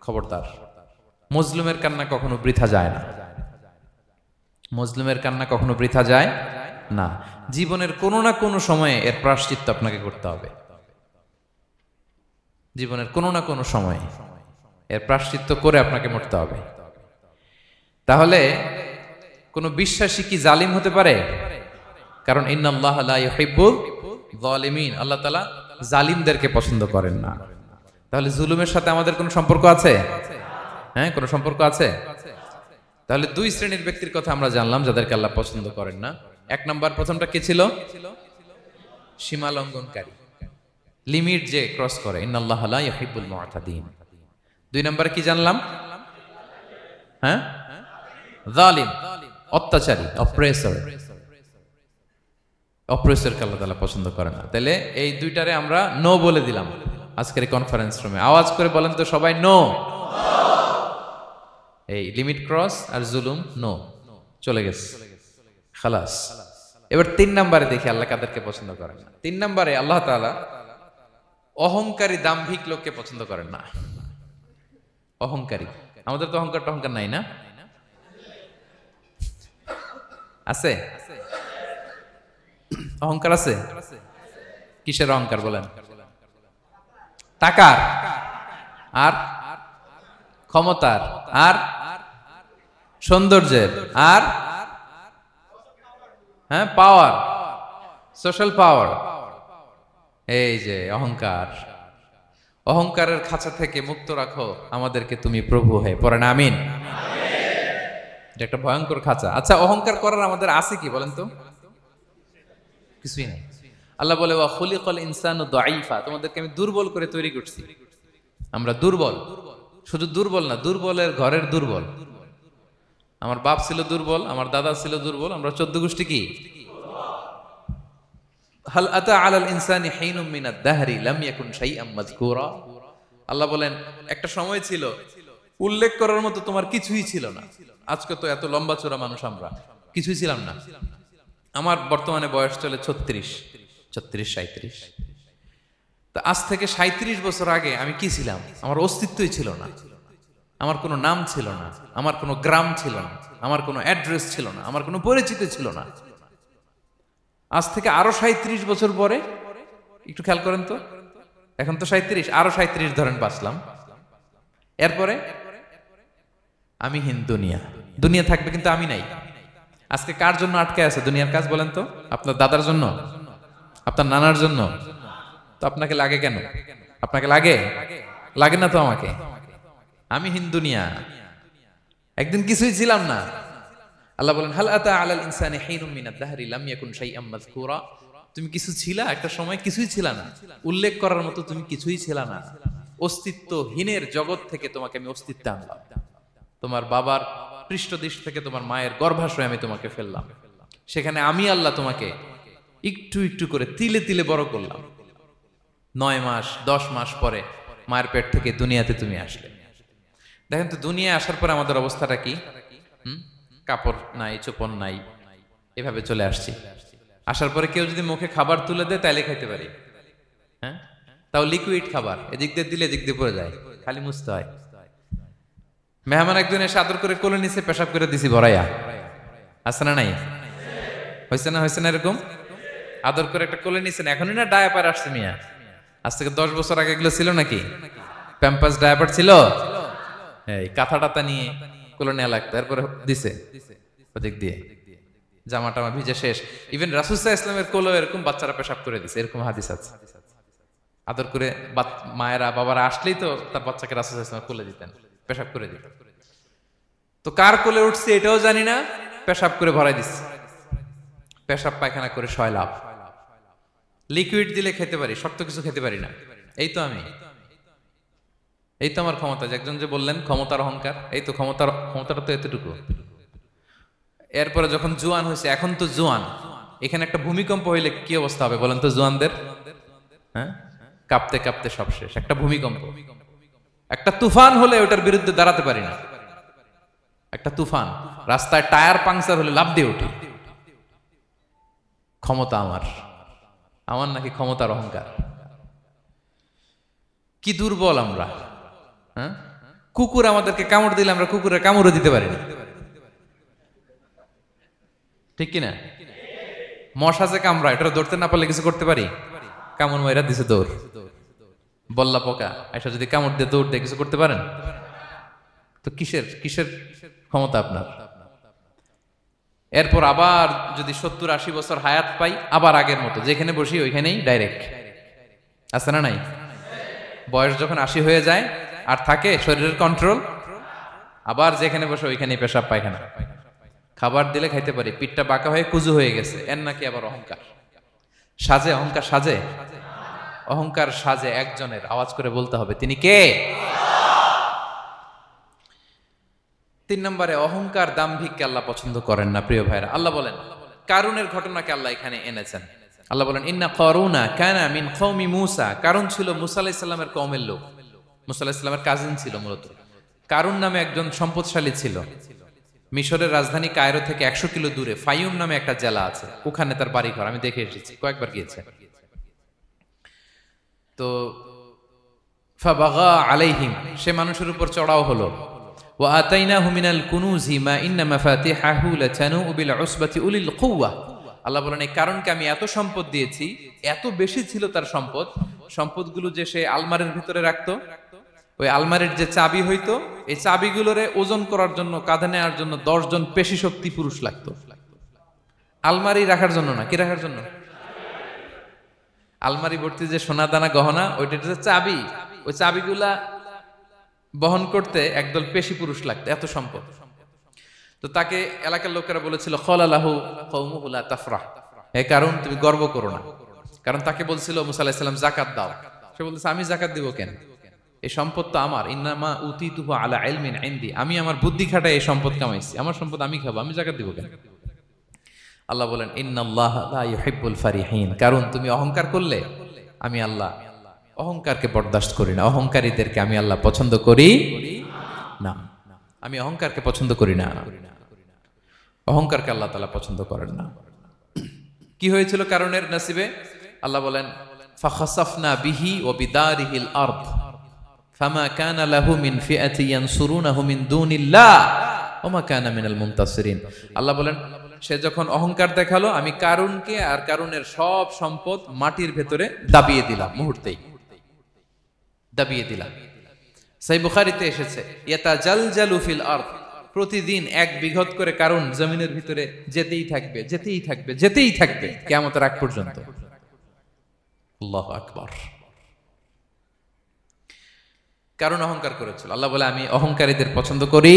খবরদার, মজলুমের কান্না কখনো বৃথা যায় না। মজলুমের কান্না কখনো বৃথা যায় না। জীবনের কোনো না কোনো সময়ে এর প্রায়শ্চিত্ত আপনাকে করতে হবে। জীবনের কোনো না কোনো সময়ে এর প্রায়শ্চিত্ত করে আপনাকে মরতে হবে। তাহলে কোন বিশ্বাসী কি জালিম হতে পারে? কারণ ইন্নাল্লাহা লা ইউহিব্বুল যালিমিন, আল্লাহ তাআলা জালিমদেরকে পছন্দ করেন না। তাহলে জুলুমের সাথে আমাদের কোনো সম্পর্ক আছে? হ্যাঁ, কোনো সম্পর্ক আছে? তাহলে দুই শ্রেণীর ব্যক্তির কথা আমরা জানলাম যাদেরকে আল্লাহ পছন্দ করেন না। এক নাম্বার, প্রথমটা কি ছিল? সীমা লঙ্ঘনকারী, লিমিট যে ক্রস করে, ইন্নাল্লাহা লা ইউহিব্বুল মুআতাদিন। দুই নাম্বারে কি জানলাম? হ্যাঁ, জালিম, অত্যাচারী, অপ্রেসরকে আল্লাহ তাআলা পছন্দ করে না। তাহলে এই দুইটারে আমরা নো বলে দিলাম আজকের এই কনফারেন্স রুমে। আওয়াজ করে বলেন তো সবাই, নো। এই লিমিট ক্রস আর জুলুম, নো, চলে গেছে, খালাস। এবার তিন নাম্বারে দেখি আল্লাহ কাদেরকে পছন্দ করেন না। তিন নাম্বারে আল্লাহ তাআলা অহংকারী, দাম্ভিক লোককে পছন্দ করেন না। অহংকারী, আমাদের তো অহংকার নাই না? আছে? অহংকার আছে? কিসের অহংকার বলেন? টাকার, আর ক্ষমতার, আর সৌন্দর্যের, আর হ্যাঁ পাওয়ার, সোশ্যাল পাওয়ার। এই যে অহংকার, অহংকারের খাঁচা থেকে মুক্ত রাখো আমাদেরকে তুমি প্রভু হয়ে, পড়েন আমিন। এটা একটা ভয়ঙ্কর খাঁচা। আচ্ছা, অহংকার করার আমাদের আছে কি বলেন তো? কিছুই নাই। আল্লাহ বলে ওয়া খুলিকাল ইনসানু দাঈফা, তোমাদেরকে আমি দুর্বল করে তৈরি করছি। আমরা দুর্বল, শুধু দুর্বল না, দুর্বলের ঘরের দুর্বল। আমার বাপ ছিল দুর্বল, আমার দাদা ছিল দুর্বল, আমরা 14 গোষ্ঠী কি? হাল আতা আলাল ইনসানি হিনুম মিনাদ দাহরি লাম ইয়াকুন শাইআম মাযকুরা। আল্লাহ বলেন একটা সময় ছিল উল্লেখ করার মতো তোমার কিছুই ছিল না। আজকে তো এত লম্বা চওড়া মানুষ, আমরা কিছুই ছিলাম না। আমার বর্তমানে বয়স চলে 36, 37। তো আজ থেকে 37 বছর আগে আমি কি ছিলাম? আমার অস্তিত্বই ছিল না। আমার কোনো নাম ছিল না, আমার কোনো গ্রাম ছিল না, আমার কোনো অ্যাড্রেস ছিল না, আমার কোনো পরিচিতি ছিল না। আজ থেকে আরো 37 বছর পরে একটু খেয়াল করেন তো, এখন তো 37, আরো 37 ধরেন বাঁচলাম। এরপরে আমি দুনিয়া, দুনিয়া থাকবে কিন্তু আমি নাই। আজকে কার জন্য আটকে আছে দুনিয়ার কাজ বলেন তো? আপনার দাদার জন্য, আপনার নানার জন্য। তো আপনাকে লাগে কেন? আপনাকে লাগে? লাগে না তো আমাকে। আমি দুনিয়া, একদিন কিছুই ছিলাম না। আল্লাহ বলেন হাল আতা আলাল ইনসানি হিনুম মিনাদ দাহরি লাম ইয়াকুন শাইআম মাযকুরা। তুমি কিছু ছিলা, একটা সময় কিছুই ছিলা না, উল্লেখ করার মতো তুমি কিছুই ছিলা না। অস্তিত্বহীনের জগৎ থেকে তোমাকে আমি অস্তিত্বে আনলাম। তোমার বাবার পৃষ্ঠদেশ থেকে, তোমার মায়ের গর্ভাশয়ে আমি তোমাকে ফেললাম। সেখানে আমি আল্লাহ তোমাকে একটু একটু করে তিলে তিলে বড় করলাম। 9 মাস 10 মাস পরে মায়ের পেট থেকে দুনিয়াতে তুমি আসলে। দেখেন তো দুনিয়ায় আসার পরে আমাদের অবস্থাটা কি? কাপড় নাই, চোপড় নাই, এভাবে চলে আসছি। আসার পরে কেউ যদি মুখে খাবার তুলে দেয় তাইলে খাইতে পারি। হ্যাঁ, তাও লিকুইড খাবার, এদিক দিয়ে দিলে এদিক দিয়ে পড়ে যায়, খালি মুছতে হয়। মেহমান একজন এসে আদর করে কোলে নিচে পেশাব করে দিছি ভরাইয়া, আছে না নাই? হয়েছে না, হয়েছে না? এরকম আদর করে একটা কোলে নিছেন, এখনই না ডায়াপার আসছে মিয়া। আজ থেকে 10 বছর আগে এগুলো ছিল নাকি? প্যাম্পাস ডায়াপার ছিল, এই কাঁথা টাথা নিয়ে কোলে নেওয়া লাগতো, এরপরে দিছে ওদিক দিয়ে, জামা টামা ভিজে শেষ। ইভেন রাসূল সাল্লাল্লাহু আলাইহি ওয়াসাল্লামের কোলেও এরকম বাচ্চারা পেশাব করে দিছে, এরকম হাদিস আছে। আদর করে মায়েরা বাবারা আসলেই তো তার বাচ্চাকে রাসূল সাল্লাল্লাহু আলাইহি ওয়াসাল্লাম কোলে দিতেন, পেশাব করে দিতেন। তো কার কোলে উঠছে এটাও জানি না, পেশাব করে ভরাই দিচ্ছে। পেশাব পায়খানা করে সয়লাভ। লিকুইড দিলে খেতে পারি, শক্ত কিছু খেতে পারি না। এই তো আমি, এই তো আমার ক্ষমতা। একজন যে বললেন ক্ষমতার অহংকার, এই তো ক্ষমতাটা তো এতটুকু। এরপরে যখন জোয়ান হয়েছে, এখন তো জোয়ান, এখানে একটা ভূমিকম্প হইলে কি অবস্থা হবে বলেন তো জোয়ানদের? হ্যাঁ, কাঁপতে কাঁপতে সব শেষ। একটা ভূমিকম্প, একটা তুফান হলে ওটার বিরুদ্ধে দাঁড়াতে পারি না। একটা তুফান, রাস্তায় টায়ার পাংচার হলে লাফ দিয়ে উঠি। ক্ষমতা আমার, আমার নাকি ক্ষমতার অহংকার? কি দুর্বল আমরা। হ্যাঁ, কুকুর আমাদেরকে কামড় দিলে আমরা কুকুরের কামড়ও দিতে পারি না, ঠিক কিনা? মশা যে কামড়া, এটা ধরতে না পারলে কিছু করতে পারি? কামড় মাইরা দিছে দৌড়। বল্লা পোকা আইসা যদি কামড় দিয়ে দৌড় দিয়ে কিছু করতে পারেন? তো কিসের কিসের ক্ষমতা আপনার? এরপর আবার যদি 70-80 বছর হায়াত পাই, আবার আগের মতো যেখানে বসি ওইখানেই ডাইরেক্ট, আছে না নাই? বয়স যখন 80 হয়ে যায় আর থাকে শরীরের কন্ট্রোল, আবার যেখানে বসে ওইখানেই পেশাব পায়খানা। খাবার দিলে খাইতে পারি, পিঠটা বাঁকা হয়ে কুজু হয়ে গেছে, এর নাকি আবার অহংকার সাজে? অহংকার সাজে? অহংকার সাজে একজনের, আওয়াজ করে বলতে হবে তিনি কে? 3 নম্বরে অহংকার দাম্ভিককে আল্লাহ পছন্দ করেন না। প্রিয় ভাইরা, আল্লাহ বলেন কারুনের ঘটনাকে আল্লাহ এখানে এনেছেন। আল্লাহ বলেন ইন্না কারুনা কানা মিন কওমি মূসা। কারুন ছিল মূসা আলাইহিস সালামের কওমের লোক, মূসা আলাইহিস সালামের কাজিন ছিল মূলত। কারুন নামে একজন সম্পদশালী ছিল। মিশরের রাজধানী কায়রো থেকে 100 কিলো দূরে ফাইয়ুম নামে একটা জেলা আছে, ওখানে তার বাড়ি ঘর। আমি দেখে এসেছি, কয়েকবার গিয়েছে। তো ফাবাগা আলাইহিম, সে মানুষের উপর চড়াও হলো। ওয়া আতাইনাহু মিনাল কুনুজি মা ইন্না মাফাতিহাহু লাতানু বিল উসবাতি উলিল কুওয়া। আল্লাহ বলেন এই কারণকে আমি এত সম্পদ দিয়েছি, এত বেশি ছিল তার সম্পদ, সম্পদগুলো যে সে আলমারির ভিতরে রাখতো, ওই আলমারির যে চাবি হইতো, এই চাবিগুলোরে ওজন করার জন্য, কাঁধে নেওয়ার জন্য 10 জন পেশি শক্তি পুরুষ লাগতো। আলমারি রাখার জন্য না, কি রাখার জন্য? আলমারি ভর্তি যে সোনা দানা গহনা, ওইটা যে চাবি, ওই চাবিগুলা বহন করতে একদল পেশি পুরুষ লাগতো, এত সম্পদ। তো তাকে এলাকার লোকেরা বলেছিল খলালাহু কওমুহু লা তাফরাহ, হে কারণ তুমি গর্ব করো না। কারণ তাকে বলছিল মুসা আলাইহিস সালাম যাকাত দাও, সে বলতেছে আমি যাকাত দিব কেন? এই সম্পদ তো আমার, ইন্নামা উতিতুহু আলা ইলমিন ইনদি, আমি আমার বুদ্ধি খাটায় এই সম্পদ কামাইছি, আমার সম্পদ আমি খাবো, আমি যাকাত দিব কেন? আল্লাহ বলেন ইন্নাল্লাহা লা ইউহিব্বুল ফারিহিন। কারণ তুমি অহংকার করলে আমি আল্লাহ অহংকারকে বরদাস্ত করি না, অহংকারীদেরকে আমি আল্লাহ পছন্দ করি না। আমি অহংকারকে পছন্দ করি না, অহংকারকে আল্লাহ তাআলা পছন্দ করেন না। কি হয়েছিল কারণের নসিবে? আল্লাহ বলেন ফাখাসাফনা বিহি ওয়া বিদারিহিল আরদ ফামা কানা লাহু মিন ফিআতি ইয়ানসুরুনাহু মিন দুনিল্লাহ ওয়া মা কানা মিনাল মুনতাসিরিন। আল্লাহ বলেন সে যখন অহংকার দেখালো, আমি কারুনকে আর কারুনের সব সম্পদ মাটির ভেতরে দাবিয়ে দিলাম, মুহূর্তেই দাবিয়ে দিলাম। সহিহ বুখারীতে এসেছে ইয়াতাজালজালু ফিল আরদ, প্রতিদিন 1 বিঘত করে কারুন জমিনের ভিতরে যেতেই থাকবে, যেতেই থাকবে, যেতেই থাকবে কিয়ামতের আগ পর্যন্ত। আল্লাহু আকবার। কারণ অহংকার করেছিল। আল্লাহ বলে আমি অহংকারীদের পছন্দ করি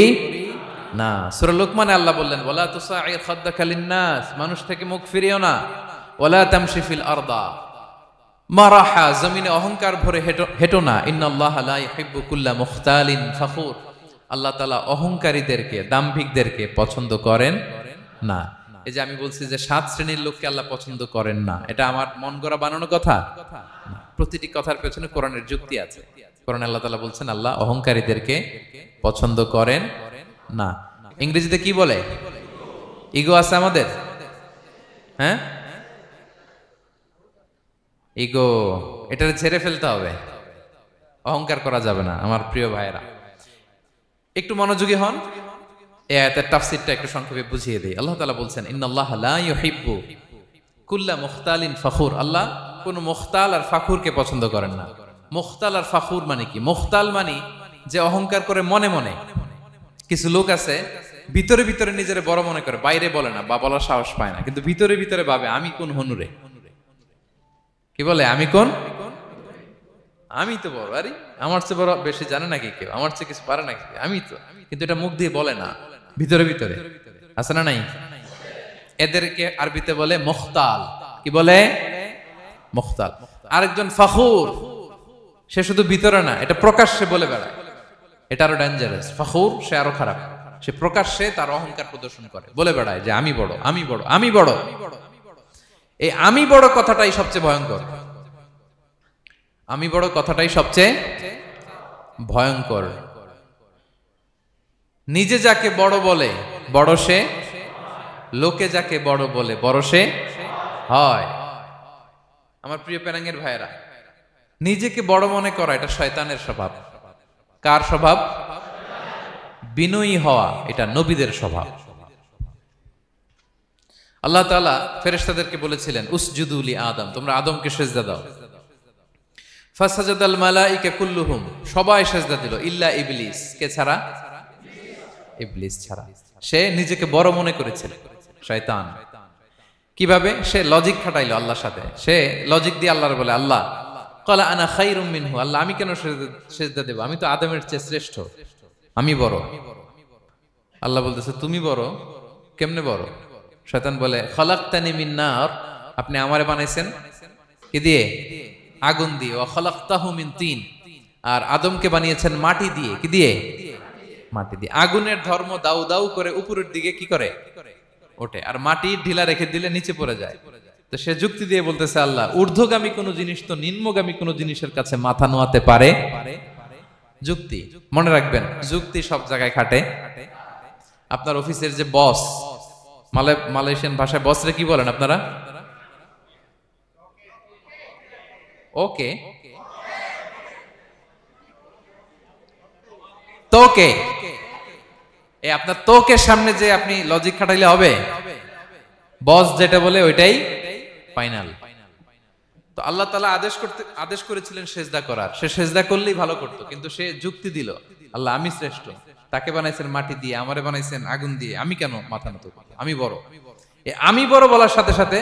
না। সূরা লোকমানে আল্লাহ বললেন ওয়ালা তুসাইর খাদ্দাকা লিন্নাস, মানুষ থেকে মুখ ফিরিও না। ওয়ালা তামশি ফিল আরদা মারাহা, জমিনে অহংকার ভরে হেঁটো না। ইন্নাল্লাহা লা ইউহিব্বু কুল্লা মুখতালিন ফখুর, আল্লাহ তাআলা অহংকারীদেরকে, দাম্ভিকদেরকে পছন্দ করেন না। এই যে আমি বলছি যে 7 শ্রেণীর লোককে আল্লাহ পছন্দ করেন না, এটা আমার মন গড়া বানানো কথা না। প্রতিটি কথার পেছনে কোরআনের যুক্তি আছে। কোরআনে আল্লাহ তাআলা বলছেন আল্লাহ অহংকারীদেরকে পছন্দ করেন না। ইংরেজিতে কি বলে? ইগো আছে আমাদের, হ্যাঁ ইগো, এটা ছেড়ে ফেলতে হবে, অহংকার করা যাবে না। আমার প্রিয় ভাইয়েরা একটু মনোযোগী হন, এই আয়াতের তাফসীরটা একটু সংক্ষেপে বুঝিয়ে দেই। আল্লাহ তাআলা বলছেন ইন্নাল্লাহা লা ইউহিব্বু কুল্লা মুখতালিন ফখুর, আল্লাহ কোন মুখতাল আর ফাখুরকে পছন্দ করেন না। মুখতাল আর ফাখুর মানে কি? মুখতাল মানে যে অহংকার করে মনে মনে। কিছু লোক আছে ভিতরে ভিতরে নিজের বড় মনে করে, বাইরে বলে না বা বলার সাহস পায় না, কিন্তু ভিতরে ভিতরে ভাবে আমি কোন হনুরে, কি বলে আমি কোন, আমি তো বড়, আরে আমার চেয়ে বড় বেশি জানে নাকি কেউ, আমার চেয়ে কিছু পারে নাকি, আমি তো, কিন্তু এটা মুখ দিয়ে বলে না, ভিতরে ভিতরে আছে না নাই? এদেরকে আরবিতে বলে মুখতাল। কি বলে? মুখতাল। আরেকজন ফখুর, সে শুধু ভিতরে না, এটা প্রকাশ্যে বলে বেড়ায়, এটা আরো ডেঞ্জারাস। ফখুর সে আরো খারাপ, সে প্রকাশ্যে তার অহংকার প্রদর্শন করে, বলে বেড়ায় যে আমি বড়, আমি বড়, আমি বড়। এই আমি বড় কথাটাই সবচেয়ে ভয়ঙ্কর। আমি বড় কথাটাই সবচেয়ে ভয়ঙ্কর। নিজে যাকে বড় বলে বড় সে, লোকে যাকে বড় বলে বড় সে হয়। আমার প্রিয় পেনাঙ্গের ভাইয়েরা, নিজেকে বড় মনে করা এটা শয়তানের স্বভাব। কার স্বভাব? বিনয়ী হওয়া এটা নবীদের স্বভাব। আল্লাহ তাআলা ফেরেশতাদেরকে বলেছিলেন উসজুদু লি আদম, তোমরা আদমকে সিজদা দাও। ফাসাজাদাল মালাইকা কুল্লুহুম, সবাই সিজদা দিল ইল্লা ইবলিস, কে ছাড়া? ইবলিস ছাড়া। সে নিজেকে বড় মনে করেছিল, শয়তান। কিভাবে? সে লজিক খাটাইলো আল্লাহর সাথে। সে লজিক দিয়ে আল্লাহর বলে, আল্লাহ ক্বালা আনা খায়রুম মিনহু, আল্লাহ আমি কেন সিজদা দেব? আমি তো আদমের চেয়ে শ্রেষ্ঠ, আমি বড়। আল্লাহ বলতেছে তুমি বড়? কেমনে বড়? শয়তান বলে খলাকতানি মিন নার, আপনি আমারে বানাইছেন কি দিয়ে? আগুন দিয়ে। ওয়া খলাকতাহু মিন তিন, আর আদমকে বানিয়েছেন মাটি দিয়ে। কি দিয়ে? মাটি দিয়ে। আগুনের ধর্ম দাউ দাউ করে উপরের দিকে কি করে? ওঠে, আর মাটি ঢিলা রেখে দিলে নিচে পড়ে যায়। তো সে যুক্তি দিয়ে বলতেছে আল্লাহ ঊর্ধ্বগামী কোন জিনিস তো নিম্নগামী কোন জিনিসের কাছে মাথা নোয়াতে পারে? যুক্তি, মনে রাখবেন, যুক্তি সব জায়গায় খাটে। আপনার অফিসের যে বস, মালয়েশিয়ান ভাষায় বসরে কি বলেন আপনারা? ওকে, তোকে। এই আপনার তোকের সামনে যে আপনি লজিক খাটাইলে হবে? বস যেটা বলে ওইটাই ফাইনাল। তো আল্লাহ তাআলা আদেশ করেছিলেন সেজদা করার। সে সেজদা করলেই ভালো করতো, কিন্তু সে যুক্তি দিল আল্লাহ আমি শ্রেষ্ঠ, তাকে বানাইছেন মাটি দিয়ে, আমারে বানাইছেন আগুন দিয়ে, আমি কেন মাথা নত করব? আমি বড়। আমি বড় বলার সাথে সাথে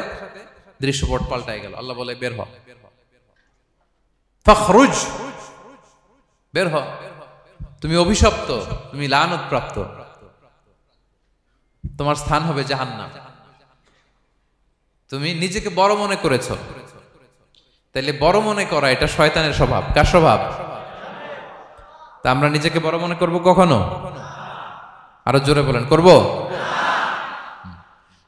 দৃশ্যপট পাল্টাই গেল। আল্লাহ বলে বের হ, ফখরুজ, বের হ, তুমি অভিশপ্ত, তুমি লানত প্রাপ্ত, তোমার স্থান হবে জাহান্নাম। তুমি নিজেকে বড় মনে করেছো, তাইলে বড় মনে করা এটা শয়তানের স্বভাব। কার স্বভাব? তা আমরা নিজেকে বড় মনে করব কখনো? আরো জোরে বলেন, করব?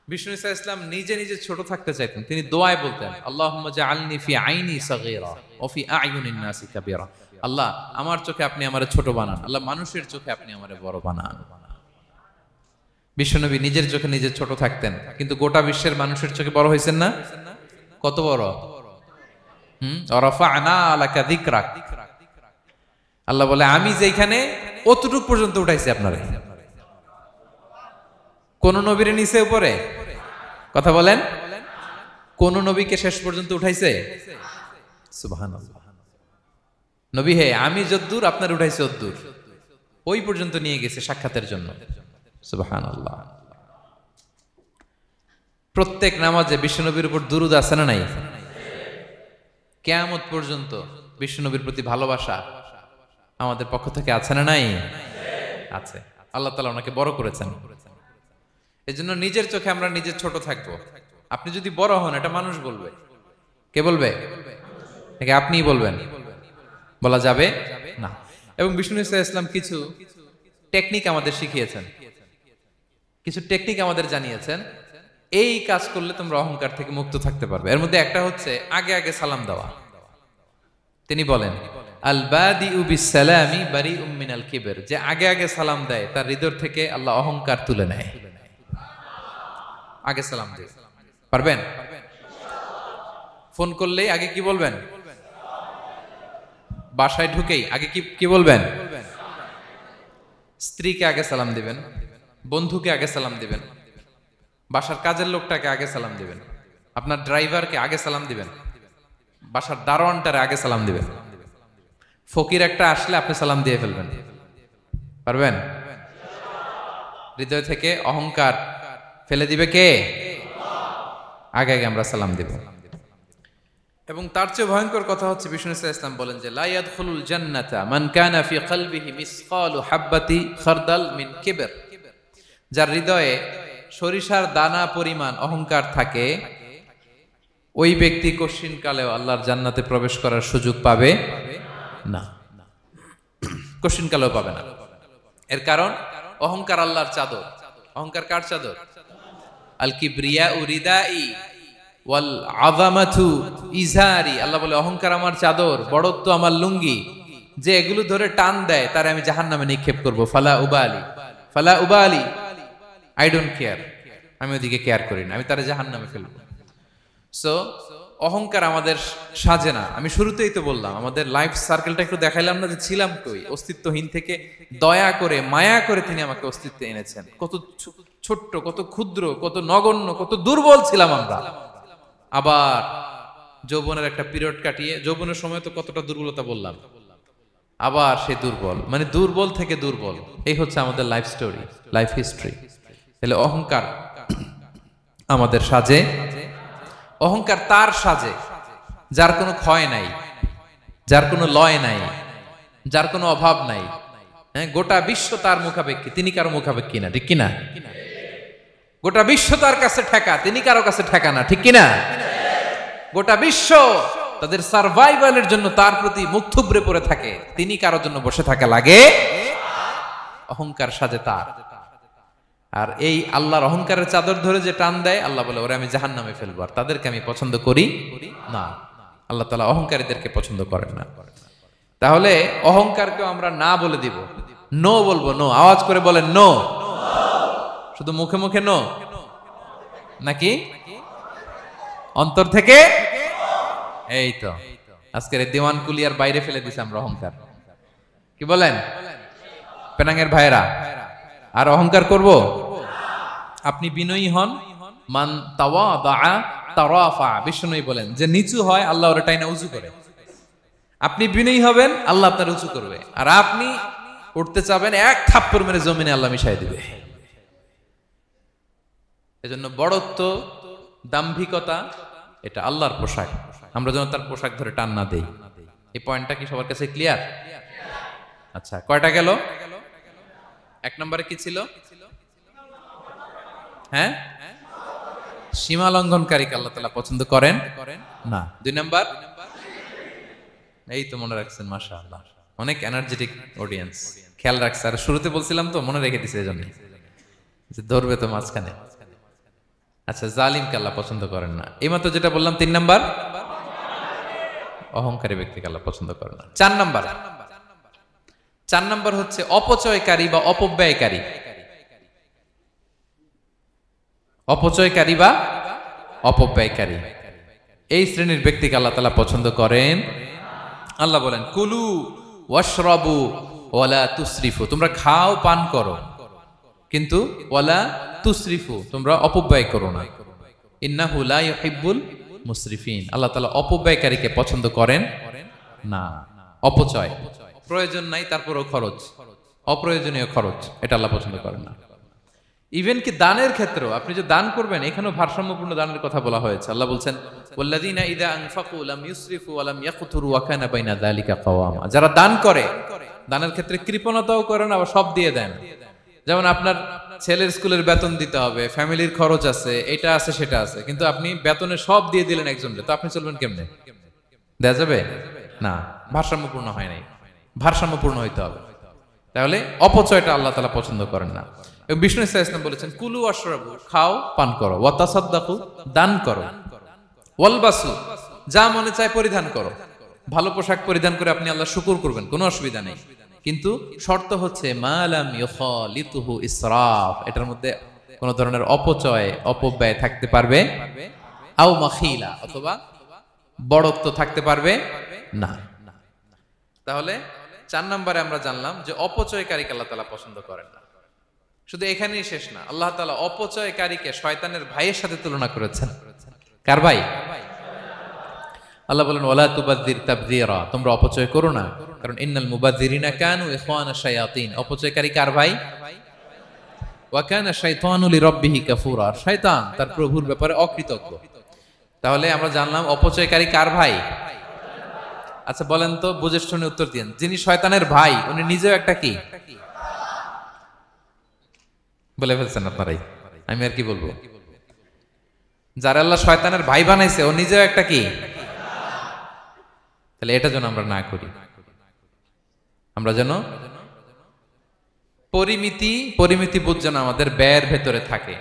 বিষ্ণু ঈসা ইসলাম নিজে নিজে ছোট থাকতে চাইতেন। তিনি দোয়ায় বলতেন আল্লাহুম্মা জাআলনি ফি আইনি সাগীরা ওয়া ফি আ'য়ুনিন নাসি কাবীরা, আল্লাহ আমার চোখে আপনি আমারে ছোট বানান, আল্লাহ মানুষের চোখে আপনি আমারে বড় বানান। বিশ্বনবী নিজের চোখে নিজে ছোট থাকতেন, কিন্তু গোটা বিশ্বের মানুষের চোখে বড় হয়েছেন না? কত বড়? রাফা'না লাকা যিকরাক, আল্লাহ বলে আমি যেখানে অতটুক পর্যন্ত উঠাইছি আপনারে। কোন নবীর নিচে উপরে? কথা বলেন, কোন নবীকে শেষ পর্যন্ত উঠাইছে? সুবহানাল্লাহ। নবী হে আমি যদ্দূর আপনার উঠাইছে অদ্দূর, ওই পর্যন্ত নিয়ে গেছে সাক্ষাতের জন্য। সুবহানাল্লাহ। প্রত্যেক নামাজে বিশ্বনবীর উপর দুরূদ আছে না নাই? কিয়ামত পর্যন্ত বিশ্বনবীর প্রতি ভালোবাসা আমাদের পক্ষ থেকে আছে না নাই? আছে। আল্লাহ তাআলা ওনাকে বড় করেছেন। এজন্য নিজের চোখে আমরা নিজে ছোট থাকবো। আপনি যদি বড় হন এটা মানুষ বলবে। কে বলবে? নাকি আপনিই বলবেন? বলা যাবে না। এবং বিষ্ণু ঈসা ইসলাম কিছু টেকনিক আমাদের শিখিয়েছেন, কিছু টেকনিক আমাদের জানিয়েছেন। এই কাজ করলে তোমরা অহংকার থেকে মুক্ত থাকতে পারবে। এর মধ্যে একটা হচ্ছে আগে আগে সালাম দেওয়া। তিনি বলেন আল বাদিউ বিসসালামি বারিউম মিনাল কিবর, যে আগে আগে সালাম দেয় তার হৃদয় থেকে আল্লাহ অহংকার তুলে নেয়। আগে সালাম দিয়ে পারবেন? ফোন করলেই আগে কি বলবেন? বাসায় ঢুকেই আগে কি বলবেন? স্ত্রীকে আগে সালাম দিবেন, বন্ধুকে আগে সালাম দিবেন, বাসার কাজের লোকটাকে আগে সালাম দিবেন, আপনার ড্রাইভারকে আগে সালাম দিবেন, বাসার দারোয়ানটারে আগে সালাম দিবেন। ফকির একটা আসলে আপনি সালাম দিয়ে ফেলবেন। পারবেন? হৃদয় থেকে অহংকার ফেলে দিবে কে? আগে আগে আমরা সালাম দিব। এবং তার চেয়ে ভয়ঙ্কর কথা হচ্ছে বিষ্ণু ইসলাম বলেন যে লা ইয়াদখুলুল জান্নাতা মান কানা ফি কলবিহি মিসকালু হাববাতি খারদাল মিন কিবর, যার হৃদয়ে সরিষার দানা পরিমাণ অহংকার থাকে ওই ব্যক্তি কশিনকালেও আল্লাহর জান্নাতে প্রবেশ করার সুযোগ পাবে না, কশিনকালেও পাবে না। এর কারণ অহংকার আল্লাহর চাদর। অহংকার কার চাদর? আল কিবরিয়া রিদাই ওয়াল আযামাতু ইজারি, আল্লাহ বলে অহংকার আমার চাদর, বড়ত্ব আমার লুঙ্গি। যে এগুলো ধরে টান দেয় তারে আমি জাহান্নামে নিক্ষেপ করব। ফালা উবালি, আই ডোন্ট কেয়ার, আমি ওদিকে কেয়ার করি না, আমি তারে জাহান্নামে ফেলবো। সো অহংকার আমাদের সাজে না। আমি শুরুতেই তো বললাম, আমাদের লাইফ সার্কেলটা একটু দেখাইলাম না যে ছিলাম কই, অস্তিত্বহীন থেকে দয়া করে মায়া করে তিনি আমাকে অস্তিত্বে এনেছেন। কত ছোট্ট, কত ক্ষুদ্র, কত নগণ্য, কত দুর্বল ছিলাম আমরা। আবার যৌবনের একটা পিরিয়ড কাটিয়ে, যৌবনের সময় তো কতটা দুর্বলতা বললাম, আবার সে দুর্বল, মানে দুর্বল থেকে দুর্বল। এই হচ্ছে আমাদের লাইফ স্টোরি, লাইফ হিস্ট্রি। তাহলে অহংকার আমাদের সাজে, অহংকার তার সাজে যার কোনো ক্ষয় নাই, যার কোনো লয় নাই, যার কোনো অভাব নাই। হ্যাঁ, গোটা বিশ্ব তার মুখাপেক্ষী, তিনি কারো মুখাপেক্ষী না, ঠিক কিনা? গোটা বিশ্ব তার কাছে ঠেকা, তিনি কারো কাছে ঠেকা না, ঠিক কিনা? গোটা বিশ্ব তাদের সার্ভাইভালের জন্য তার প্রতি মুখ থুবড়ে পড়ে থাকে, তিনি কারোর জন্য বসে থাকা লাগে। অহংকার সাজে তার। আর এই আল্লাহর অহংকারের চাদর ধরে যে টান দেয়, আল্লাহ বলে ওরা আমি জাহান্নামে ফেলবো, আর তাদেরকে আমি পছন্দ করি না। আল্লাহ তাআলা অহংকারীদেরকে পছন্দ করেন না। তাহলে অহংকারকে আমরা না বলে দিব, নো বলবো, নো। আওয়াজ করে বলেন নো। শুধু মুখে মুখে নো নাকি অন্তর থেকে? এই তো আজকের দিওয়ান কুলিয়ার বাইরে ফেলে দিছে আমরা অহংকার। কি বলেন পেনাঙ্গের ভাইরা? আর অহংকার করব? আপনি বিনয়ী হন। মান তাওয়াদা তারাফা, বিষ্ণুই বলেন যে নিচু হয় আল্লাহ ওরে টাইনা উঁচু করে। আপনি বিনয়ী হবেন, আল্লাহ আপনার উঁচু করবে। আর আপনি উঠতে চাবেন, এক থাপ্পড় মেরে জমিনে আল্লাহ মিশাই দিবে। এজন্য বড়ত্ব, দাম্ভিকতা এটা আল্লাহর পোশাক, আমরা যেন তার পোশাক ধরে টান না দেই। এই পয়েন্টটা কি সবার কাছে ক্লিয়ার? আচ্ছা, কয়টা গেল? এক নম্বরে কি ছিল? হ্যাঁ, সীমা লঙ্ঘনকারীকে আল্লাহ তাআলা পছন্দ করেন না। দুই নাম্বার, এই তো মনে রাখছেন, মাশাআল্লাহ, অনেক এনার্জেটিক অডিয়েন্স, খেয়াল রাখছে। আর শুরুতে বলছিলাম তো, মনে রেখে দিছে এজন্য যে ধরবে তো মাঝখানে। আচ্ছা, জালিমকে আল্লাহ পছন্দ করেন না। এইমাত্র যেটা বললাম, তিন নাম্বার, অহংকারী ব্যক্তিকে আল্লাহ পছন্দ করেন না। চার নাম্বার হচ্ছে অপচয়কারী বা অপব্যয়কারী। অপচয়কারী বা অপব্যয়কারী, এই শ্রেণীর ব্যক্তিকে আল্লাহ তাআলা পছন্দ করেন। আল্লাহ বলেন কুলু ওয়াশরাবু ওয়ালা তুসরিফু, তোমরা খাও পান করো, কিন্তু ওয়ালা তুসরিফু, তোমরা অপব্যয় করো না। ইন্নাহু লা ইউহিব্বুল মুসরিফিন, আল্লাহ তাআলা অপব্যয়কারীকে পছন্দ করেন না। অপচয়, প্রয়োজন নাই তারপরও খরচ, অপ্রয়োজনীয় খরচ, এটা আল্লাহ পছন্দ করেন না। ইভেন কি দানের ক্ষেত্রেও, আপনি যে দান করবেন, এখানেও ভারসাম্যপূর্ণ দানের কথা বলা হয়েছে। আল্লাহ বলছেন ওয়াল্লাযীনা ইযা আনফাকু লাম ইউসরিফু ওয়া লাম ইয়াকতুরু ওয়া কানা বাইনা যালিকা কাওয়ামা, যারা দান করে, দানের ক্ষেত্রে কৃপণতাও করে না, আবার সব দিয়ে দেন। যেমন আপনার ছেলের স্কুলের বেতন দিতে হবে, ফ্যামিলির খরচ আছে, এটা আছে সেটা আছে, কিন্তু আপনি বেতনে সব দিয়ে দিলেন একজনকে, তো আপনি চলবেন কেমনে? দেয়া যাবে না, ভারসাম্যপূর্ণ হয় নাই। ভারসাম্যপূর্ণ হইতে হবে। তাহলে অপচয়টা আল্লাহ তাআলা পছন্দ করেন না। এবং বিষ্ণু সাল্লাল্লাহু আলাইহি ওয়াসাল্লাম বলেছেন কুলু ওয়াশরাবু, খাও পান করো, ওয়া তাসাদদাকু, দান করো, ওয়ালবাসু, যা মনে চায় পরিধান করো। ভালো পোশাক পরিধান করে আপনি আল্লাহর শুকর করবেন, কোনো অসুবিধা নেই, কিন্তু শর্ত হচ্ছে মা লাম ইউখালিতুহু ইসরাফ, এটার মধ্যে কোনো ধরনের অপচয়, অপব্যয় থাকতে পারবে, আও মাখিলা, অথবা বড়ত্ব থাকতে পারবে না। তাহলে 4 নম্বরে আমরা জানলাম যে অপচয়কারীকে আল্লাহ তাআলা পছন্দ করেন না। শুধু এখানেই শেষ না, আল্লাহ তাআলা অপচয়কারীকে শয়তানের ভাইয়ের সাথে তুলনা করেছেন। কার ভাই? আল্লাহ বলেন ওয়ালা তুবাযযির তাবযীরা, তোমরা অপচয় করো না, কারণ ইন্নাল মুবাযযিরিনা কানু ইখওয়ানা শায়াতিন, অপচয়কারী কার ভাই? ওয়া কানা শাইতানু লিরাব্বিহি কাফুরা, শয়তান তার প্রভুর ব্যাপারে অকৃতজ্ঞ। তাহলে আমরা জানলাম অপচয়কারী কার ভাই? আচ্ছা বলেন তো, বুঝে শুনে উত্তর দিন। যিনি শয়তানের ভাই, উনি নিজেও একটা কি? বলে ফেলছেন আপনারাই, আমি আর কি বলবো। যারা আল্লাহ শয়তানের ভাই বানাইছে, ও নিজেও একটা কি? তাহলে এটা যেন আমরা না করি। আমরা যেন পরিমিতি বোধ যেন আমাদের ব্যয়ের ভেতরে থাকে।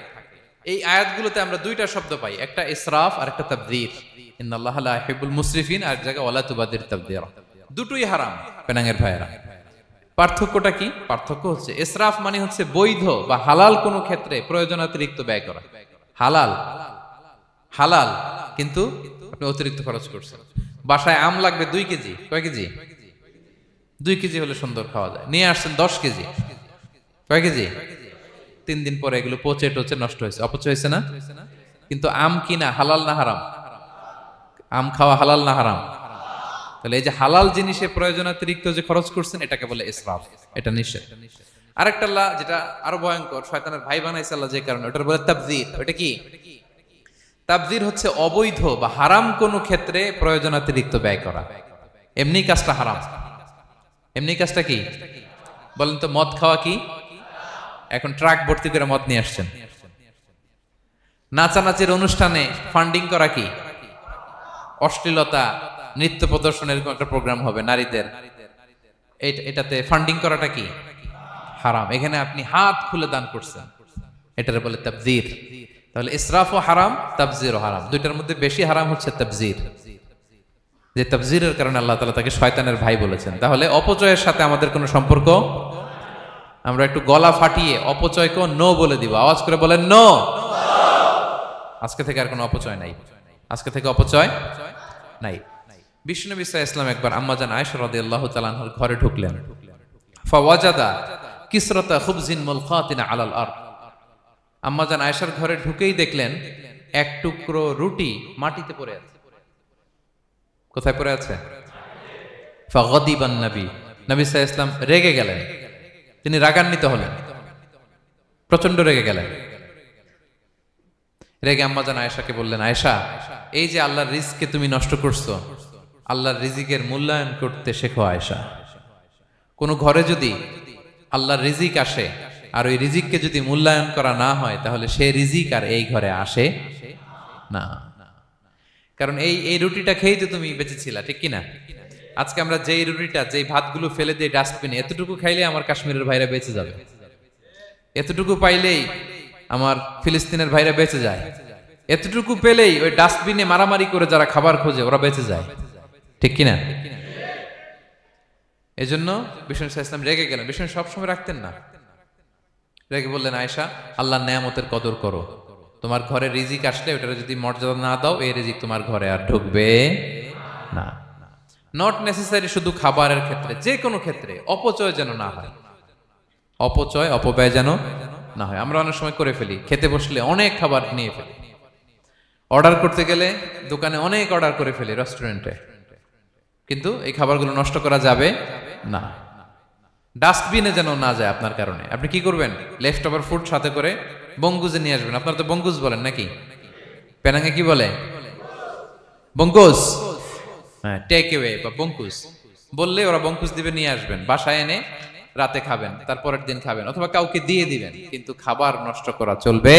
এই আয়াতগুলোতে আমরা দুইটা শব্দ পাই, একটা ইসরাফ আর একটা তাবযীর। ইন্নাল্লাহা লা ইউহিব্বুল মুসরিফিন, আর জায়গা ওয়ালা তুবাযযির তাবযীরা। দুটোই হারাম পেনাঙ্গের ভাইয়েরা। পার্থক্যটা কি? পার্থক্য হচ্ছে ইসরাফ মানে হচ্ছে বৈধ বা হালাল কোনো ক্ষেত্রে প্রয়োজনাতিরিক্ত ব্যয় করা, হালাল হালাল, কিন্তু আপনি অতিরিক্ত খরচ করছেন। বাসায় আম লাগবে 2 কেজি, কয় কেজি? 2 কেজি হলে সুন্দর খাওয়া যায়। নিয়ে আসছেন 10 কেজি, কয় কেজি? 3 দিন পরে এগুলো পচে টচে নষ্ট হয়েছে, অপচয় হয়েছে না? কিন্তু আম কিনা হালাল না হারাম? আম খাওয়া হালাল না হারাম? তাহলে এই যে হালাল জিনিসে প্রয়োজনাতিরিক্ত যে খরচ করছেন এটাকে বলে ইসরাফ, এটা নিষেধ। আরেকটা আল্লাহ যেটা আরো ভয়ঙ্কর, শয়তানের ভাই বানাইছে আল্লাহ যে কারণে, ওটার বলে তাবযীর। ওটা কি? তাবযীর হচ্ছে অবৈধ বা হারাম কোনো ক্ষেত্রে প্রয়োজনাতিরিক্ত ব্যয় করা। এমনি কাজটা হারাম। এমনি কাজটা কি বলেন তো? মদ খাওয়া কি? এখন ট্রাক ভর্তি করে মদ নিয়ে আসছেন। নাচানাচির অনুষ্ঠানে ফান্ডিং করা কি? অশ্লীলতা, নৃত্য প্রদর্শনের এরকম একটা প্রোগ্রাম হবে নারীদের, এটাতে ফান্ডিং করাটা কি? হারাম। এখানে আপনি হাত খুলে দান করছেন, এটার বলে তাবযীর। তাহলে ইসরাফও হারাম, তাবযীরও হারাম। দুইটার মধ্যে বেশি হারাম হচ্ছে তাবযীর। যে তাবযীরের কারণে আল্লাহ তাআলা তাকে শয়তানের ভাই বলেছেন। তাহলে অপচয়ের সাথে আমাদের কোনো সম্পর্ক? আমরা একটু গলা ফাটিয়ে অপচয়কে নো বলে দিব। আওয়াজ করে বলেন নো। আজকে থেকে আর কোনো অপচয় নাই। আজকে থেকে অপচয় নাই। বিশ্বনবী সাল্লাল্লাহু আলাইহি ওয়াসাল্লাম একবার আম্মাজান আয়েশা রাদিয়াল্লাহু তাআলা আনহার ঘরে ঢুকলেন। ফাওয়াজাদা কিসরাতা খুবজিন মুলকাতিন আলাল আরদ। আম্মাজান আয়েশার ঘরে ঢুকেই দেখলেন এক টুকরো রুটি মাটিতে পড়ে আছে। কোথায় পড়ে আছে? ফাগাদিবান নবী, নবী সাল্লাল্লাহু আলাইহি ওয়াসাল্লাম রেগে গেলেন। তিনি রাগান্বিত হলেন, প্রচন্ড রেগে গেলেন। রেগে আম্মাজান আয়েশাকে বললেন, আয়েশা, এই যে আল্লাহর রিজকে তুমি নষ্ট করছো, আল্লাহর রিজিকের মূল্যায়ন করতে শেখো আয়েশা। কোন ঘরে যদি আল্লাহর রিজিক আসে আর ওই রিজিককে যদি মূল্যায়ন করা না হয়, তাহলে সেই রিজিক আর এই ঘরে আসে না। কারণ এই রুটিটা খেয়েই তো তুমি বেঁচেছিলা, ঠিক কিনা? আজকে আমরা যেই রুটিটা, যেই ভাতগুলো ফেলে দিয়ে ডাস্টবিনে, এতটুকু খাইলে আমার কাশ্মীরের ভাইরা বেঁচে যাবে, এতটুকু পাইলেই আমার ফিলিস্তিনের ভাইরা বেঁচে যায়, এতটুকু পেলেই ওই ডাস্টবিনে মারামারি করে যারা খাবার খোঁজে ওরা বেঁচে যায়, ঠিক কিনা? এজন্য বিষ্ণু সাল্লাল্লাহু আলাইহি ওয়াসাল্লাম রেগে গেলেন। বিষ্ণু সবসময় রাখতেন না। রেগে বললেন, আয়েশা, আল্লাহর নেয়ামতের কদর করো। তোমার ঘরে রিজিক আসলে ওটার যদি মর্যাদা না দাও, এই রিজিক তোমার ঘরে আর ঢুকবে না। নট নেসেসারি শুধু খাবারের ক্ষেত্রে, যে কোনো ক্ষেত্রে অপচয় যেন না হয়। অপচয়, অপব্যয় যেন না হয়। আমরা অনেক সময় করে ফেলি, খেতে বসলে অনেক খাবার নিয়ে ফেলি, অর্ডার করতে গেলে দোকানে অনেক অর্ডার করে ফেলি, রেস্টুরেন্টে, কিন্তু এই খাবারগুলো নষ্ট করা যাবে না। ডাস্টবিনে যেন না যায় আপনার কারণে। আপনি কি করবেন? লেফট ওভার ফুড সাথে করে বঙ্গুজে নিয়ে আসবেন। আপনারা তো বঙ্গুজ বলেন নাকি? পেনাঙ্গে কি বলে? বঙ্কুজ। হ্যাঁ, টেক অ্যাওয়ে বা বঙ্কুজ বললে ওরা বঙ্কুজ দিবে, নিয়ে আসবেন, বাসায় এনে রাতে খাবেন, তারপরের দিন খাবেন, অথবা কাউকে দিয়ে দিবেন, কিন্তু খাবার নষ্ট করা চলবে।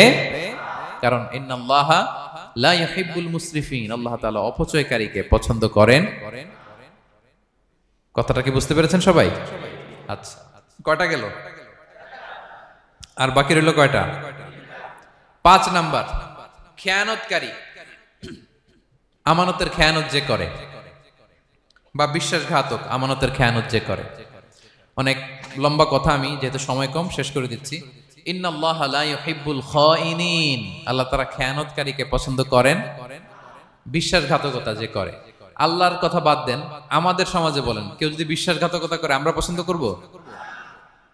কারণ ইন্নাল্লাহা লা ইউহিব্বুল মুসরিফিন, আল্লাহ তাআলা অপচয়কারীকে পছন্দ করেন। কথাটা কি বুঝতে পেরেছেন সবাই? আচ্ছা, কয়টা গেল? আর বাকি রইল কয়টা? 5 নাম্বার, খেয়ানতকারী। আমানতের খেয়ানত যে করে, বা বিশ্বাসঘাতক, আমানতের খেয়ানত যে করে। অনেক লম্বা কথা, আমি যেহেতু সময় কম শেষ করে দিচ্ছি। ইন্নাল্লাহা লা ইউহিব্বুল খাইনিন, আল্লাহ তাআলা খেয়ানতকারীকে পছন্দ করেন। বিশ্বাসঘাতকতা যে করে, আল্লাহর কথা বাদ দেন, আমাদের সমাজে বলেন, কেউ যদি বিশ্বাসঘাতকতা করে আমরা পছন্দ করব?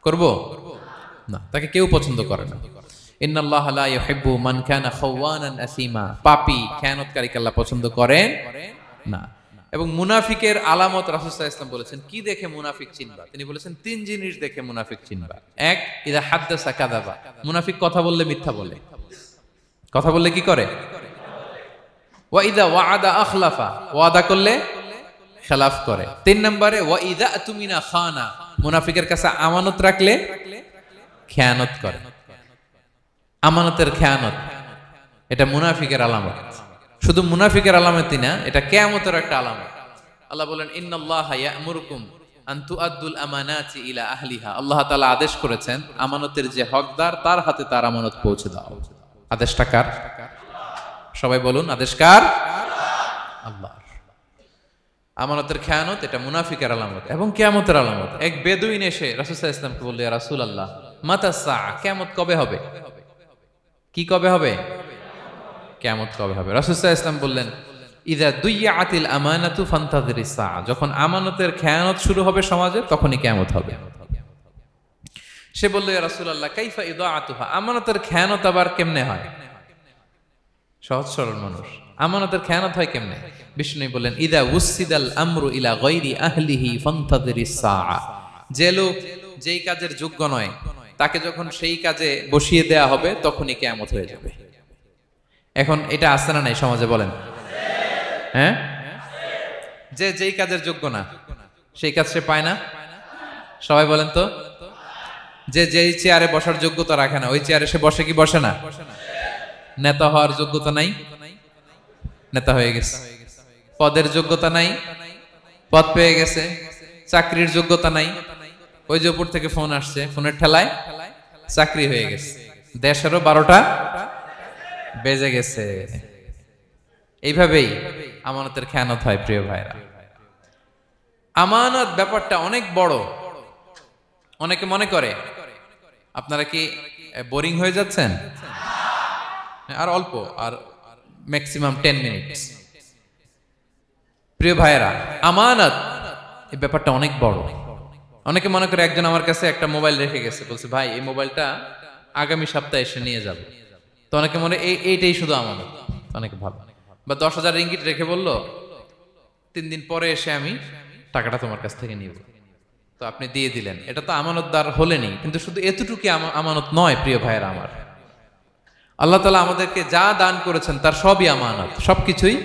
করব না, তাকে কেউ পছন্দ করে না। ইন্নাল্লাহা লা ইউহিব্বু মান কানা খাওয়ানান আসিমা, পাপী খেয়ানতকারীকে আল্লাহ পছন্দ করেন না। এবং মুনাফিকের আলামত রাসূল সাল্লাল্লাহু আলাইহি ওয়াসাল্লাম বলেছেন, কি দেখে মুনাফিক চিনবা? তিনি বলেছেন 3 জিনিস দেখে মুনাফিক চিনবা। 1, ইযা হাদ্দাসা কাযাবা, মুনাফিক কথা বললে মিথ্যা বলে। কথা বললে কি করে? ওয়া ইযা ওয়াআদা আখলাফা, ওয়াদা করলে খেলাফ করে। 3 নম্বরে ওয়া ইযা আতুমিনা খানা, মুনাফিকের কাছে আমানত রাখলে খেয়ানত করে। আমানতের খেয়ানত, এটা মুনাফিকের আলামত। শুধু মুনাফিকের আলামতই না, এটা কিয়ামতের একটা আলামত। আল্লাহ বলেন, ইন্নাল্লাহা ইয়া'মুরুকুম আন তুআদ্দুল আমানাতি ইলা আহলিহা, আল্লাহ তাআলা আদেশ করেছেন আমানতের যে হকদার তার হাতে তার আমানত পৌঁছে দাও। আদেশটা কার? সবাই বলুন, আদেশ কার? আল্লাহর। আমানতের খেয়ানত এটা মুনাফিকের আলামত এবং কিয়ামতের আলামত। এক বেদুইন এসে রাসূল সাল্লাল্লাহু আলাইহি ওয়াসাল্লামকে বলল, ইয়া রাসূলুল্লাহ, মাতা সাআ, কিয়ামত কবে হবে? কি কবে হবে? কিয়ামত কবে হবে? রাসূল সাল্লাল্লাহু আলাইহি ওয়াসাল্লাম বললেন, ইযা দুইয়াতিল আমানাতু ফান্তাযিরিস সাআ, যখন আমানতের খেয়ানত শুরু হবে সমাজে তখনই কিয়ামত হবে। সে বলল, ইয়া রাসূলুল্লাহ কাইফা ইদাআতুহা, আমানতের খেয়ানত আবার কেমনে হয়? সহজ সরল মানুষ, আমানতের খেয়ানত হয় কেমনে? বিষ্ণু বললেন, ইদা উসিদাল আমরু ইলা গায়রি আহলিহি ফান্তাযিরিস সাআ, যে লোক যেই কাজের যোগ্য নয় তাকে যখন সেই কাজে বসিয়ে দেয়া হবে তখনই কিয়ামত হয়ে যাবে। এখন এটা আছে না নাই সমাজে বলেন? হ্যাঁ, যে যেই কাজের যোগ্য না সেই কাজ সে পায় না। সবাই বলেন তো, যে যেই চেয়ারে বসার যোগ্যতা রাখে না ওই চেয়ারে সে বসে কি বসে না? নেতা হওয়ার যোগ্যতা নাই, নেতা হয়ে গেছে। পদের যোগ্যতা নাই, পদ পেয়ে গেছে। চাকরির যোগ্যতা নাই, ওই যে উপর থেকে ফোন আসছে, ফোনের ঠেলায় চাকরি হয়ে গেছে। দেশেরও 12টা বেজে গেছে। এইভাবেই আমানতের খেয়ানত হয়। প্রিয় ভাইরা, আমানত ব্যাপারটা অনেক বড়। অনেকে মনে করে, আপনারা কি বোরিং হয়ে যাচ্ছেন? আর অল্প, আর ম্যাক্সিমাম 10 মিনিট। প্রিয় ভাইরা, আমানত এই ব্যাপারটা অনেক বড়। অনেকে মনে করে, একজন আমার কাছে একটা মোবাইল রেখে গেছে, বলছে ভাই এই মোবাইলটা আগামী সপ্তাহে এসে নিয়ে যাব। তো অনেকে মনে এইটাই শুধু আমানত, অনেকে ভাবে। বা 10,000 রিঙ্গিট রেখে বলল 3 দিন পরে এসে আমি টাকাটা তোমার কাছ থেকে নিব। তো আপনি দিয়ে দিলেন, এটা তো আমানতদার হলেনই। কিন্তু শুধু এতটুকু আমানত নয় প্রিয় ভাইয়েরা আমার। আল্লাহ তাআলা আমাদেরকে যা দান করেছেন তার সবই আমানত, সবকিছুই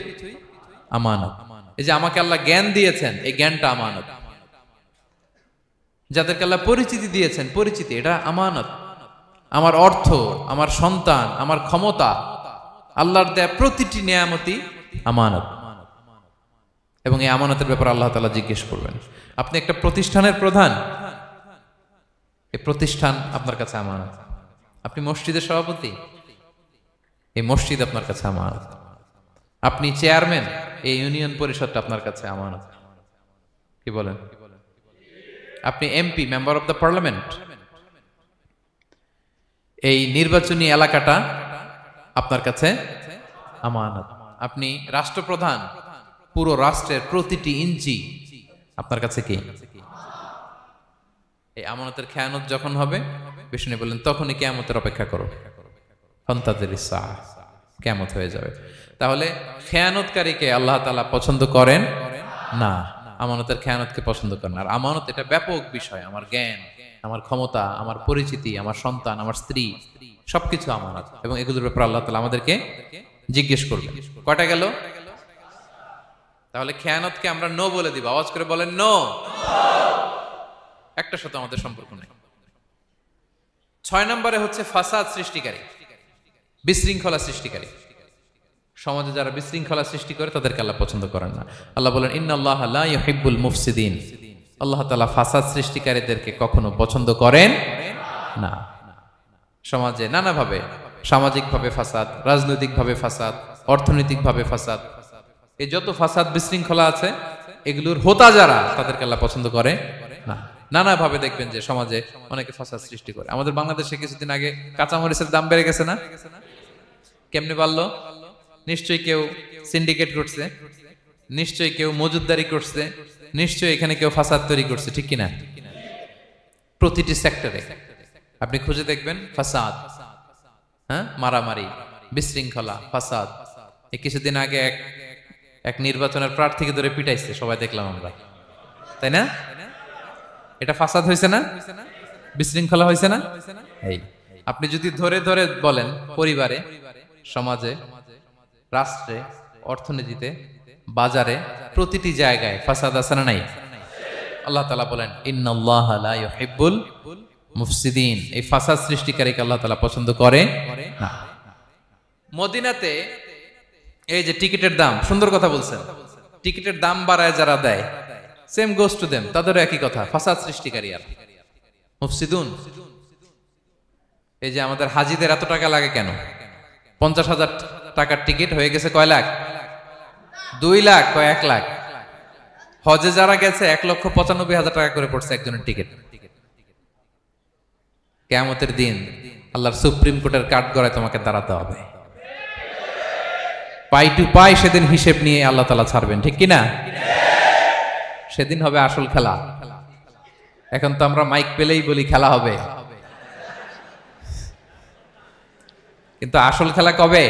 আমানত। এই যে আমাকে আল্লাহ জ্ঞান দিয়েছেন, এই জ্ঞানটা আমানত। যাদেরকে আল্লাহ পরিচিতি দিয়েছেন, পরিচিতি এটা আমানত। আমার অর্থ, আমার সন্তান, আমার ক্ষমতা, আল্লাহর দেয়া প্রতিটি নিয়ামতই আমানত। এবং এই আমানতের ব্যাপারে আল্লাহ তাআলা জিজ্ঞেস করবেন। আপনি একটা প্রতিষ্ঠানের প্রধান, এই প্রতিষ্ঠান আপনার কাছে আমানত। আপনি মসজিদের সভাপতি, এই মসজিদ আপনার কাছে আমানত। আপনি চেয়ারম্যান, এই ইউনিয়ন পরিষদটা আপনার কাছে আমানত। কি বলেন? আপনি MP, member of the parliament, এই নির্বাচনী এলাকাটা আপনার কাছে আমানত। আপনি রাষ্ট্রপ্রধান, পুরো রাষ্ট্রের প্রতিটি ইঞ্চি আপনার কাছে কি? এই আমানতের খেয়ানত যখন হবে, বিষ্ণু বললেন তখনই কিয়ামতের অপেক্ষা করো, ফান্তাযিরিস সাআ, কিয়ামত হয়ে যাবে। তাহলে খেয়ানতকারীকে আল্লাহ তাআলা পছন্দ করেন না, আমানতের খেয়ানতকে পছন্দ করেন। আর আমানত এটা ব্যাপক বিষয়। আমার জ্ঞান, আমার ক্ষমতা, আমার পরিচিতি, আমার সন্তান, আমার স্ত্রী, সবকিছু আমানত। এবং এগুলোর ব্যাপারে আল্লাহ তাআলা আমাদেরকে জিজ্ঞেস করবেন। কয়টা গেল? তাহলে খেয়ানতকে আমরা নো বলে দিব। আওয়াজ করে বলেন নো। একটা সাথে আমাদের সম্পর্ক নেই। 6 নম্বরে হচ্ছে ফাসাদ সৃষ্টিকারী, বিশৃঙ্খলা সৃষ্টিকারী। সমাজে যারা বিশৃঙ্খলা সৃষ্টি করে তাদেরকে আল্লাহ পছন্দ করেন না। আল্লাহ বলেন, ইন্নাল্লাহা লা ইউহিব্বুল মুফসিদিন, আল্লাহ তাআলা ফাসাদ সৃষ্টিকারীদেরকে কখনো পছন্দ করেন না। সমাজে নানাভাবে, সামাজিকভাবে ফাসাদ, রাজনৈতিকভাবে ফাসাদ, অর্থনৈতিকভাবে ফাসাদ, এই যত ফাসাদ বিশৃঙ্খলা আছে এগুলোর হোতা যারা, তাদেরকে আল্লাহ পছন্দ করে না। নানাভাবে দেখবেন যে সমাজে অনেকে ফাসাদ সৃষ্টি করে। আমাদের বাংলাদেশে কিছুদিন আগে কাঁচামরিচের দাম বেড়ে গেছে না? কেমনে বাড়লো? নিশ্চয়ই কেউ সিন্ডিকেট করছে, নিশ্চয়ই কেউ মজুদদারি করছে, নিশ্চয়ই এখানে কেউ ফাসাদ তৈরি করছে, ঠিক কিনা? প্রতিটি সেক্টরে আপনি খুঁজে দেখবেন ফাসাদ, হ্যাঁ, মারামারি, বিশৃঙ্খলা, ফাসাদ। এই কিছুদিন আগে এক নির্বাচনের প্রার্থীকে ধরে পিটাইছে, সবাই দেখলাম আমরা, তাই না? এটা ফাসাদ হয়েছে না? বিশৃঙ্খলা হয়েছে না? এই আপনি যদি ধরে ধরে বলেন, পরিবারে, সমাজে, রাষ্ট্রে, অর্থনীতিতে, বাজারে, প্রতিটি জায়গায় ফাসাদ আছে না নাই? আল্লাহ তাআলা বলেন, ইন্নাল্লাহা লা ইউহিব্বুল মুফসিদিন, এই ফাসাদ সৃষ্টিকারীকে আল্লাহ তাআলা পছন্দ করে না। মদিনাতে এই যে টিকিটের দাম, সুন্দর কথা বলছেন, টিকিটের দাম বাড়ায় যারা দেয়, সেম গোস টু দেম, তাদেরও একই কথা, ফাসাদ সৃষ্টিকারী আর মুফসিদুন। এই যে আমাদের হাজিদের এত টাকা লাগে কেন? 50,000 টাকার টিকিট হয়ে গেছে কয় লাখ? 2 লাখ, কয় 1 লাখ। হজে যারা গেছে 1,95,000 টাকা করে পড়ছে একজনের টিকিট। কিয়ামতের দিন আল্লাহর সুপ্রিম কোর্টের কাঠগড়ায় তোমাকে দাঁড়াতে হবে। পাই টু পাই সেদিন হিসেব নিয়ে আল্লাহ তাআলা ছাড়বেন, ঠিক কি না? সেদিন হবে আসল খেলা। এখন তো আমরা মাইক পেলেই বলি খেলা হবে, কিন্তু আসল খেলা কবে?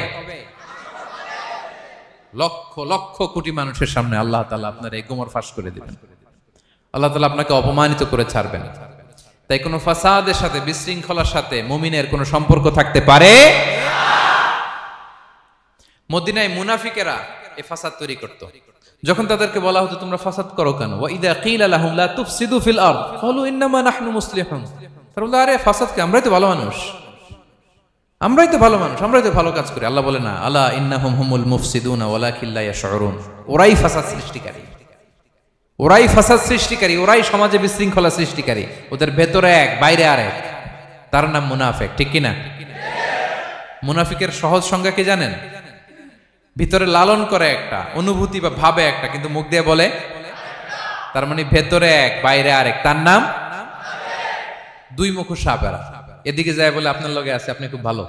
লক্ষ লক্ষ কোটি মানুষের সামনে আল্লাহ তাআলা আপনার এই গোমর ফাঁস করে দিবেন। আল্লাহ তাআলা আপনাকে অপমানিত করে ছাড়বেন। তাই কোনো ফাসাদের সাথে, বিশৃঙ্খলার সাথে মুমিনের কোনো সম্পর্ক থাকতে পারে না। মদিনায় মুনাফিকেরা এই ফাসাদ তৈরি করত। যখন তাদেরকে বলা হতো তোমরা ফাসাদ করো কেন, ওয়া ইযা কিলা লাহুম লা তুফসিদু ফিল আরদ ক্বালু ইন্নামা নাহনু মুসলিহুন, তারা বলে আরে ফাসাদ কে, আমরাই তো ভালো মানুষ, আমরাই তো ভালো মানুষ, আমরাই তো ভালো কাজ করি। আল্লাহ বলে না, আলা ইন্নাহুম হুমুল মুফসিদুনা ওয়ালাকিন লা ইয়াশউরুন, ওরাই ফাসাদ সৃষ্টিকারী, ওরাই ফাসাদ সৃষ্টিকারী, ওরাই সমাজে বিশৃঙ্খলা সৃষ্টিকারী। ওদের ভেতরে এক, বাইরে আরেক, তার নাম মুনাফিক, ঠিক কি না? মুনাফিকের সহজ সংজ্ঞা কি জানেন? ভিতরে লালন করে একটা, অনুভূতি বা ভাবে একটা, কিন্তু মুখ দিয়ে বলে, তার মানে ভেতরে এক বাইরে আরেক, তার নাম দুই মুখো সাপেরা। এদিকে যায় বলে আপনার লগে আছে, আপনি খুব ভালো,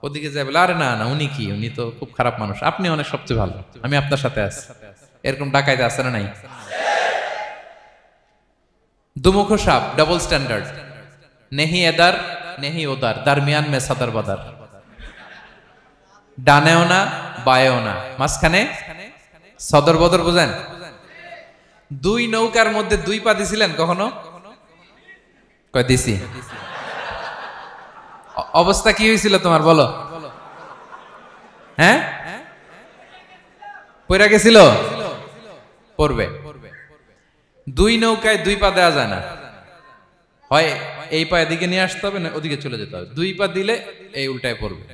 ওদিকে যায় বলে আরে না না উনি কি, উনি তো খুব খারাপ মানুষ, আপনি অনেক সবচেয়ে ভালো, আমি আপনার সাথে আছি। এরকম ডাকাইতে আছে না নাই? দুমুখো সাপ, ডাবল স্ট্যান্ডার্ড, নেহি এদার নেহি ওদার, দারমিয়ান মে সাদার বাদার, ডানেও না বায়েও না, মাঝখানে সদর বদর, বুঝেন? দুই নৌকার মধ্যে দুই পা দিছিলেন কখনো? কয় দিছি। অবস্থা কি হয়েছিল তোমার বলো? হ্যাঁ, পড়ে গেছিল, পড়বে। দুই নৌকায় দুই পা দেওয়া যায় না, হয় এই পা এদিকে নিয়ে আসতে হবে না ওদিকে চলে যেতে হবে, দুই পা দিলে এই উল্টায় পড়বে।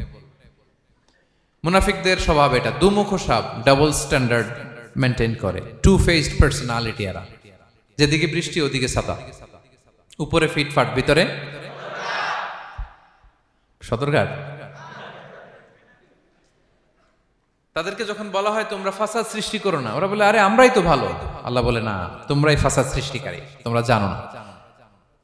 মুনাফিকদের স্বভাব এটা, দুমুখো সাপ, ডাবল স্ট্যান্ডার্ড মেনটেন করে, টু ফেসড পার্সোনালিটি এরা। যেদিকে বৃষ্টি ওদিকে ছাতা, উপরে ফিটফাট, ভিতরে সদরঘাট। তাদেরকে যখন বলা হয় তোমরা ফাসাদ সৃষ্টি করো না, ওরা বলে আরে আমরাই তো ভালো। আল্লাহ বলে না, তোমরাই ফাসাদ সৃষ্টিকারী, তোমরা জানো না।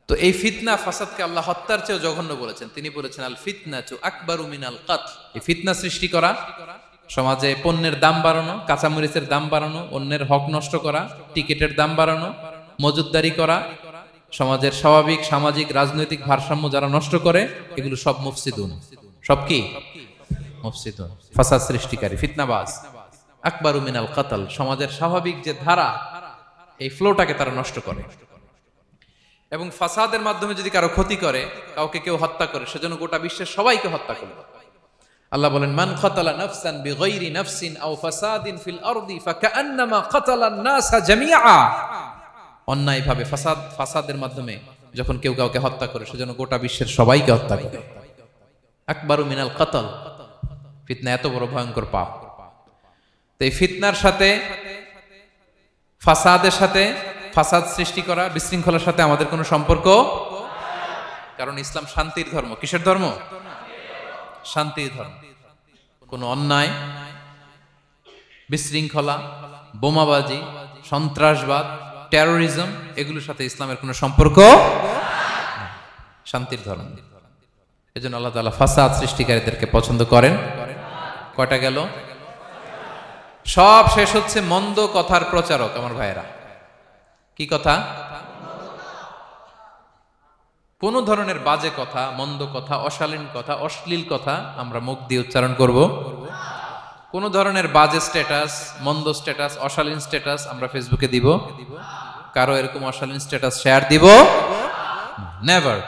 তো এই ফিতনা, ফাসাদকে আল্লাহ হত্যার চেয়েও জঘন্য বলেছেন। তিনি বলেছেন আল ফিতনাতু আকবারু মিনাল কতল। এই ফিতনা সৃষ্টি করা, সমাজে পণ্যের দাম বাড়ানো, কাঁচামরিচের দাম বাড়ানো, অন্যের হক নষ্ট করা, টিকিটের দাম বাড়ানো, মজুদদারি করা, সমাজের স্বাভাবিক সামাজিক রাজনৈতিক ভারসাম্য যারা নষ্ট করে, এগুলো সব মুফসিদুন। সব কি? মুফসিদুন, ফাসাদ সৃষ্টিকারী, ফিতনাবাজ। আকবারু মিনাল কতল, সমাজের স্বাভাবিক যে ধারা, এই ফ্লোটাকে তারা নষ্ট করে। এবং ফাসাদের মাধ্যমে যদি কারো ক্ষতি করে, কাউকে কেউ হত্যা করে, সেজন্য গোটা বিশ্বের সবাইকে হত্যা করবে। আল্লাহ বলেন মান কাতালা নাফসান বিগাইরি নাফসিন আও ফাসাদিন ফিল আরদি ফাকান্নামা কাতালান নাসা জামিআ। অন্যায়ভাবে ফাসাদের মাধ্যমে যখন কেউ কাউকে হত্যা করে, সেজন্য গোটা বিশ্বের সবাইকে হত্যা করে। আকবারু মিনাল কতল, ফিতনা এত বড় ভয়ঙ্কর পাপ। তো এই ফিতনার সাথে, ফাসাদের সাথে, ফাসাদ সৃষ্টি করা, বিশৃঙ্খলার সাথে আমাদের কোনো সম্পর্ক, কারণ ইসলাম শান্তির ধর্ম। কিসের ধর্ম? শান্তির ধর্ম। কোনো অন্যায়, বিশৃঙ্খলা, বোমাবাজি, সন্ত্রাসবাদ, টেরোরিজম, এগুলোর সাথে ইসলামের কোনো সম্পর্ক, শান্তির ধর্ম। এজন্য আল্লাহ তাআলা ফাসাদ সৃষ্টিকারীদেরকে পছন্দ করেন। কয়টা গেল? সব শেষ হচ্ছে মন্দ কথার প্রচারক। আমার ভাইয়েরা, কি কথা? কোন ধরনের বাজে কথা, মন্দ কথা, অশালীন কথা, অশ্লীল কথা আমরা মুখ দিয়ে উচ্চারণ করব। কোন ধরনের বাজে স্ট্যাটাস, মন্দ স্ট্যাটাস, অশালীন স্ট্যাটাস আমরা ফেসবুকে দিব? কারো এরকম অশালীন স্ট্যাটাস শেয়ার দিব? নেভার,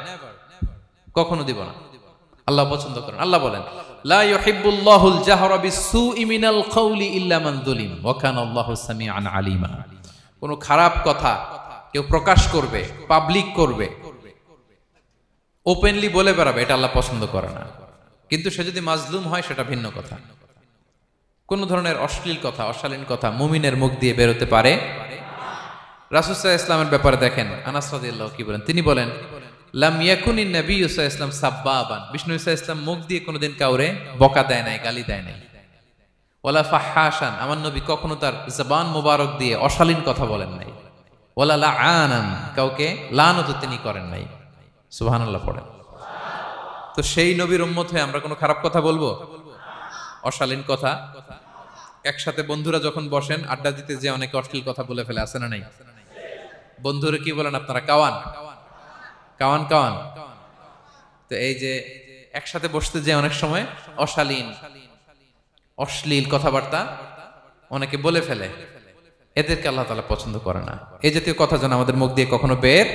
কখনো দিব না। আল্লাহ পছন্দ করেন। আল্লাহ বলেন লা ইউহিব্বুল্লাহুল জাহরা বিসসুই মিনাল কওলি ইল্লা মান যুলিম ওয়া কানা আল্লাহু সামিআন আলিমা। কোন খারাপ কথা কেউ প্রকাশ করবে, পাবলিক করবে, ওপেনলি বলে বেড়াবে, এটা আল্লাহ পছন্দ করে না। কিন্তু সে যদি মাজলুম হয় সেটা ভিন্ন কথা। কোন ধরনের অশ্লীল কথা, অশালীন কথা মুমিনের মুখ দিয়ে বেরোতে পারে। রাসূল সাল্লাল্লাহু আলাইহি ওয়াসাল্লামের ব্যাপারে দেখেন, আনাস রাদিয়াল্লাহু কি বলেন? তিনি বলেন লাম ইয়াকুনিন নবিয়্যু সাল্লাল্লাহু আলাইহি ওয়াসাল্লাম সাব্বাবান। বিষ্ণু সাল্লাল্লাহু আলাইহি ওয়াসাল্লাম মুখ দিয়ে কোনোদিন কাউরে বকা দেয় নাই, গালি দেয় নাই। ওয়ালা ফাহাশান, আমার নবী কখনো তার জবান মোবারক দিয়ে অশালীন কথা বলেন নাই। ওয়ালা লাআনান, কাউকে লানত তিনি করেন নাই। সুবহানাল্লাহ পড়েন। তো সেই নবীর উম্মত হয়ে আমরা কোনো খারাপ কথা বলবো? অশালীন কথা, একসাথে বন্ধুরা যখন বসেন আড্ডা দিতে, যে অনেকে অশ্লীল কথা বলে ফেলে, আছে না নাই? বন্ধুরা কি বলেন আপনারা? Cowan Cowan Cowan. তো এই যে একসাথে বসতে যে অনেক সময় অশালীন অশ্লীল কথাবার্তা অনেকে বলে ফেলে, এদেরকে আল্লাহ তাআলা পছন্দ করে না। এই জাতীয় কথা যেন আমাদের মুখ দিয়ে কখনো বের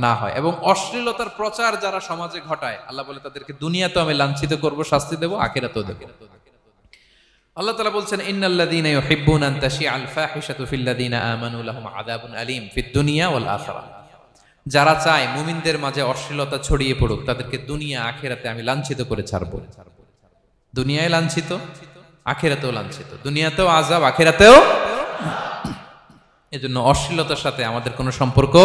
না হয়। এবং অশ্লীলতার প্রচার যারা সমাজে ঘটায়, আল্লাহ বলে তাদেরকে দুনিয়াতেও আমি লাঞ্ছিত করব, শাস্তি দেব, আখিরাতেও দেব। আল্লাহ তাআলা বলছেন, ইন্নাল্লাযীনা ইউহিব্বুনা আন তাশিআল ফাহিশাতু ফিল্লাযীনা আমানু লাহুম আযাবুন আলীম ফিদ দুনিয়া ওয়াল আখিরাহ। যারা চায় মুমিনদের মাঝে অশ্লীলতা ছড়িয়ে পড়ুক, তাদেরকে দুনিয়া আখিরাতে আমি লাঞ্ছিত করে ছাড়ব। দুনিয়ায় লাঞ্ছিত, আখিরাতেও লাঞ্ছিত, দুনিয়াতেও আযাব, আখিরাতেও। এজন্য অশ্লীলতার সাথে আমাদের কোনো সম্পর্ক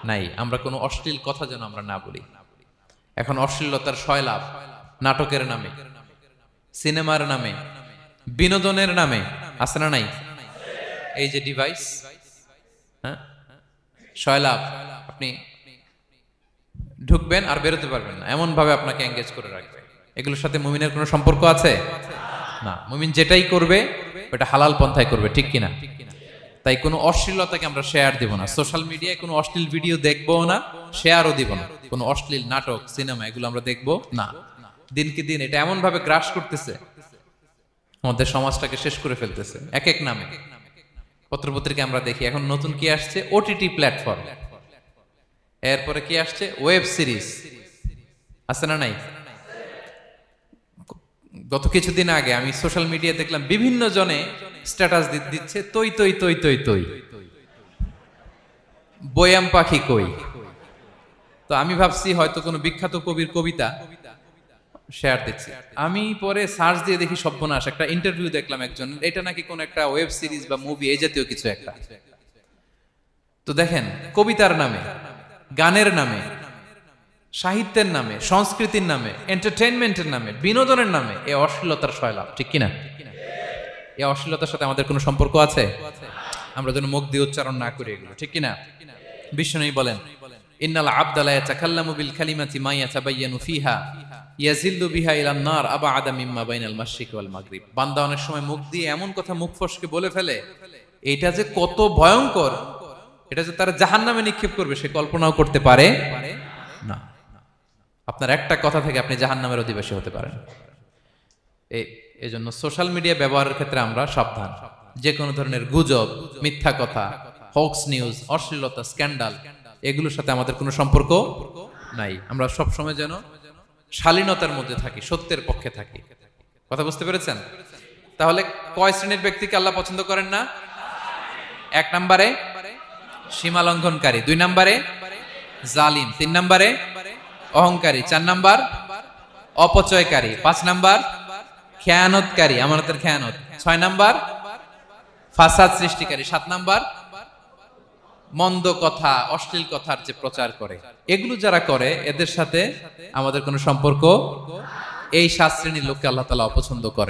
নাই। আমরা কোনো অশ্লীল কথা যেন আমরা না বলি। এখন অশ্লীলতার সয়লাভ, নাটকের নামে, সিনেমার নামে, বিনোদনের নামে, আছে না নাই? এই যে ডিভাইস, হ্যাঁ, সয়লাভ, আপনি ঢুকবেন আর বেরোতে পারবেন না, এমন ভাবে আপনাকে এঙ্গেজ করে রাখবে। এগুলোর সাথে মুমিনের কোনো সম্পর্ক আছে না। মুমিন যেটাই করবে ওটা হালাল পন্থায় করবে, ঠিক কিনা? তাই কোনো অশ্লীলতাকে আমরা শেয়ার দিব না। সোশ্যাল মিডিয়ায় কোনো অশ্লীল ভিডিও দেখবো না, শেয়ারও দিব না। কোনো অশ্লীল নাটক, সিনেমা এগুলো আমরা দেখবো না। দিনকে দিন এটা এমন ভাবে গ্রাস করতেছে, আমাদের সমাজটাকে শেষ করে ফেলতেছে এক এক নামে। পত্রপত্রিকা আমরা দেখি এখন নতুন কি আসছে, ওটিটি প্ল্যাটফর্ম। এরপরে কি আসছে, ওয়েব সিরিজ, আছে না নাই? গত কিছুদিন আগে আমি সোশ্যাল মিডিয়া দেখলাম বিভিন্ন জনে স্ট্যাটাস দিচ্ছে, তৈ তৈ তৈ তৈ তৈ, বয়াম পাখি কই। তো আমি ভাবছি হয়তো কোনো বিখ্যাত কবির কবিতা শেয়ার দিচ্ছি। আমি পরে সার্চ দিয়ে দেখি সর্বনাশ, একটা ইন্টারভিউ দেখলাম একজন, এটা নাকি কোন একটা ওয়েব সিরিজ বা মুভি, এই জাতীয় কিছু একটা। তো দেখেন, কবিতার নামে, গানের নামে, সাহিত্যের নামে, সংস্কৃতির নামে, এন্টারটেইনমেন্টের নামে, বিনোদনের নামে এই অশ্লীলতার সয়লাভ, ঠিক কিনা? এই অশ্লীলতার সাথে আমাদের কোনো সম্পর্ক আছে? আমরা যেন মুখ দিয়ে উচ্চারণ না করি এগুলো, ঠিক কিনা? বিষ্ণু বলেন, ইন্নাল আবদা লা ইয়াতাকাল্লামু বিল কালিমাতি মা ইয়াতাবায়ানু ফিহা ইয়াজিল্লু বিহা ইলান নার আবাআদা মিম্মা বাইনাল মাশরিক ওয়াল মাগরিব। বান্দা অনেক সময় মুখ দিয়ে এমন কথা মুখ ফসকে বলে ফেলে, এটা যে কত ভয়ঙ্কর, এটা যে তারা জাহান্নামে নিক্ষেপ করবে সে কল্পনাও করতে পারে না। আপনার একটা কথা থেকে আপনি জাহান্নামের অধিবাসী হতে পারেন। এই জন্য সোশ্যাল মিডিয়া ব্যবহারের ক্ষেত্রে আমরা সাবধান। যে কোনো ধরনের গুজব, মিথ্যা কথা, হক্স নিউজ, অশ্লীলতা, স্ক্যান্ডাল, এগুলোর সাথে আমাদের কোনো সম্পর্ক নাই। আমরা সব সময় যেন শালীনতার মধ্যে থাকি, সত্যের পক্ষে থাকি। কথা বুঝতে পেরেছেন? তাহলে কয় শ্রেণীর ব্যক্তিকে আল্লাহ পছন্দ করেন না? 1 নম্বরে সীমা লঙ্ঘনকারী, 2 নম্বরে জালিম, 3 নম্বরে অহংকারী, 4 নম্বর অপচয়কারী, 5 নম্বর খেয়ানতকারী, আমানতের খেয়ানত, 6 নম্বর ফাসাদ সৃষ্টিকারী, 7 নম্বর মন্দ কথা, অশ্লীল কথার যে প্রচার করে। এগুলো যারা করে এদের সাথে আমাদের কোনো সম্পর্ক, এই 7 শ্রেণীর লোককে আল্লাহ তাআলা অপছন্দ করেন।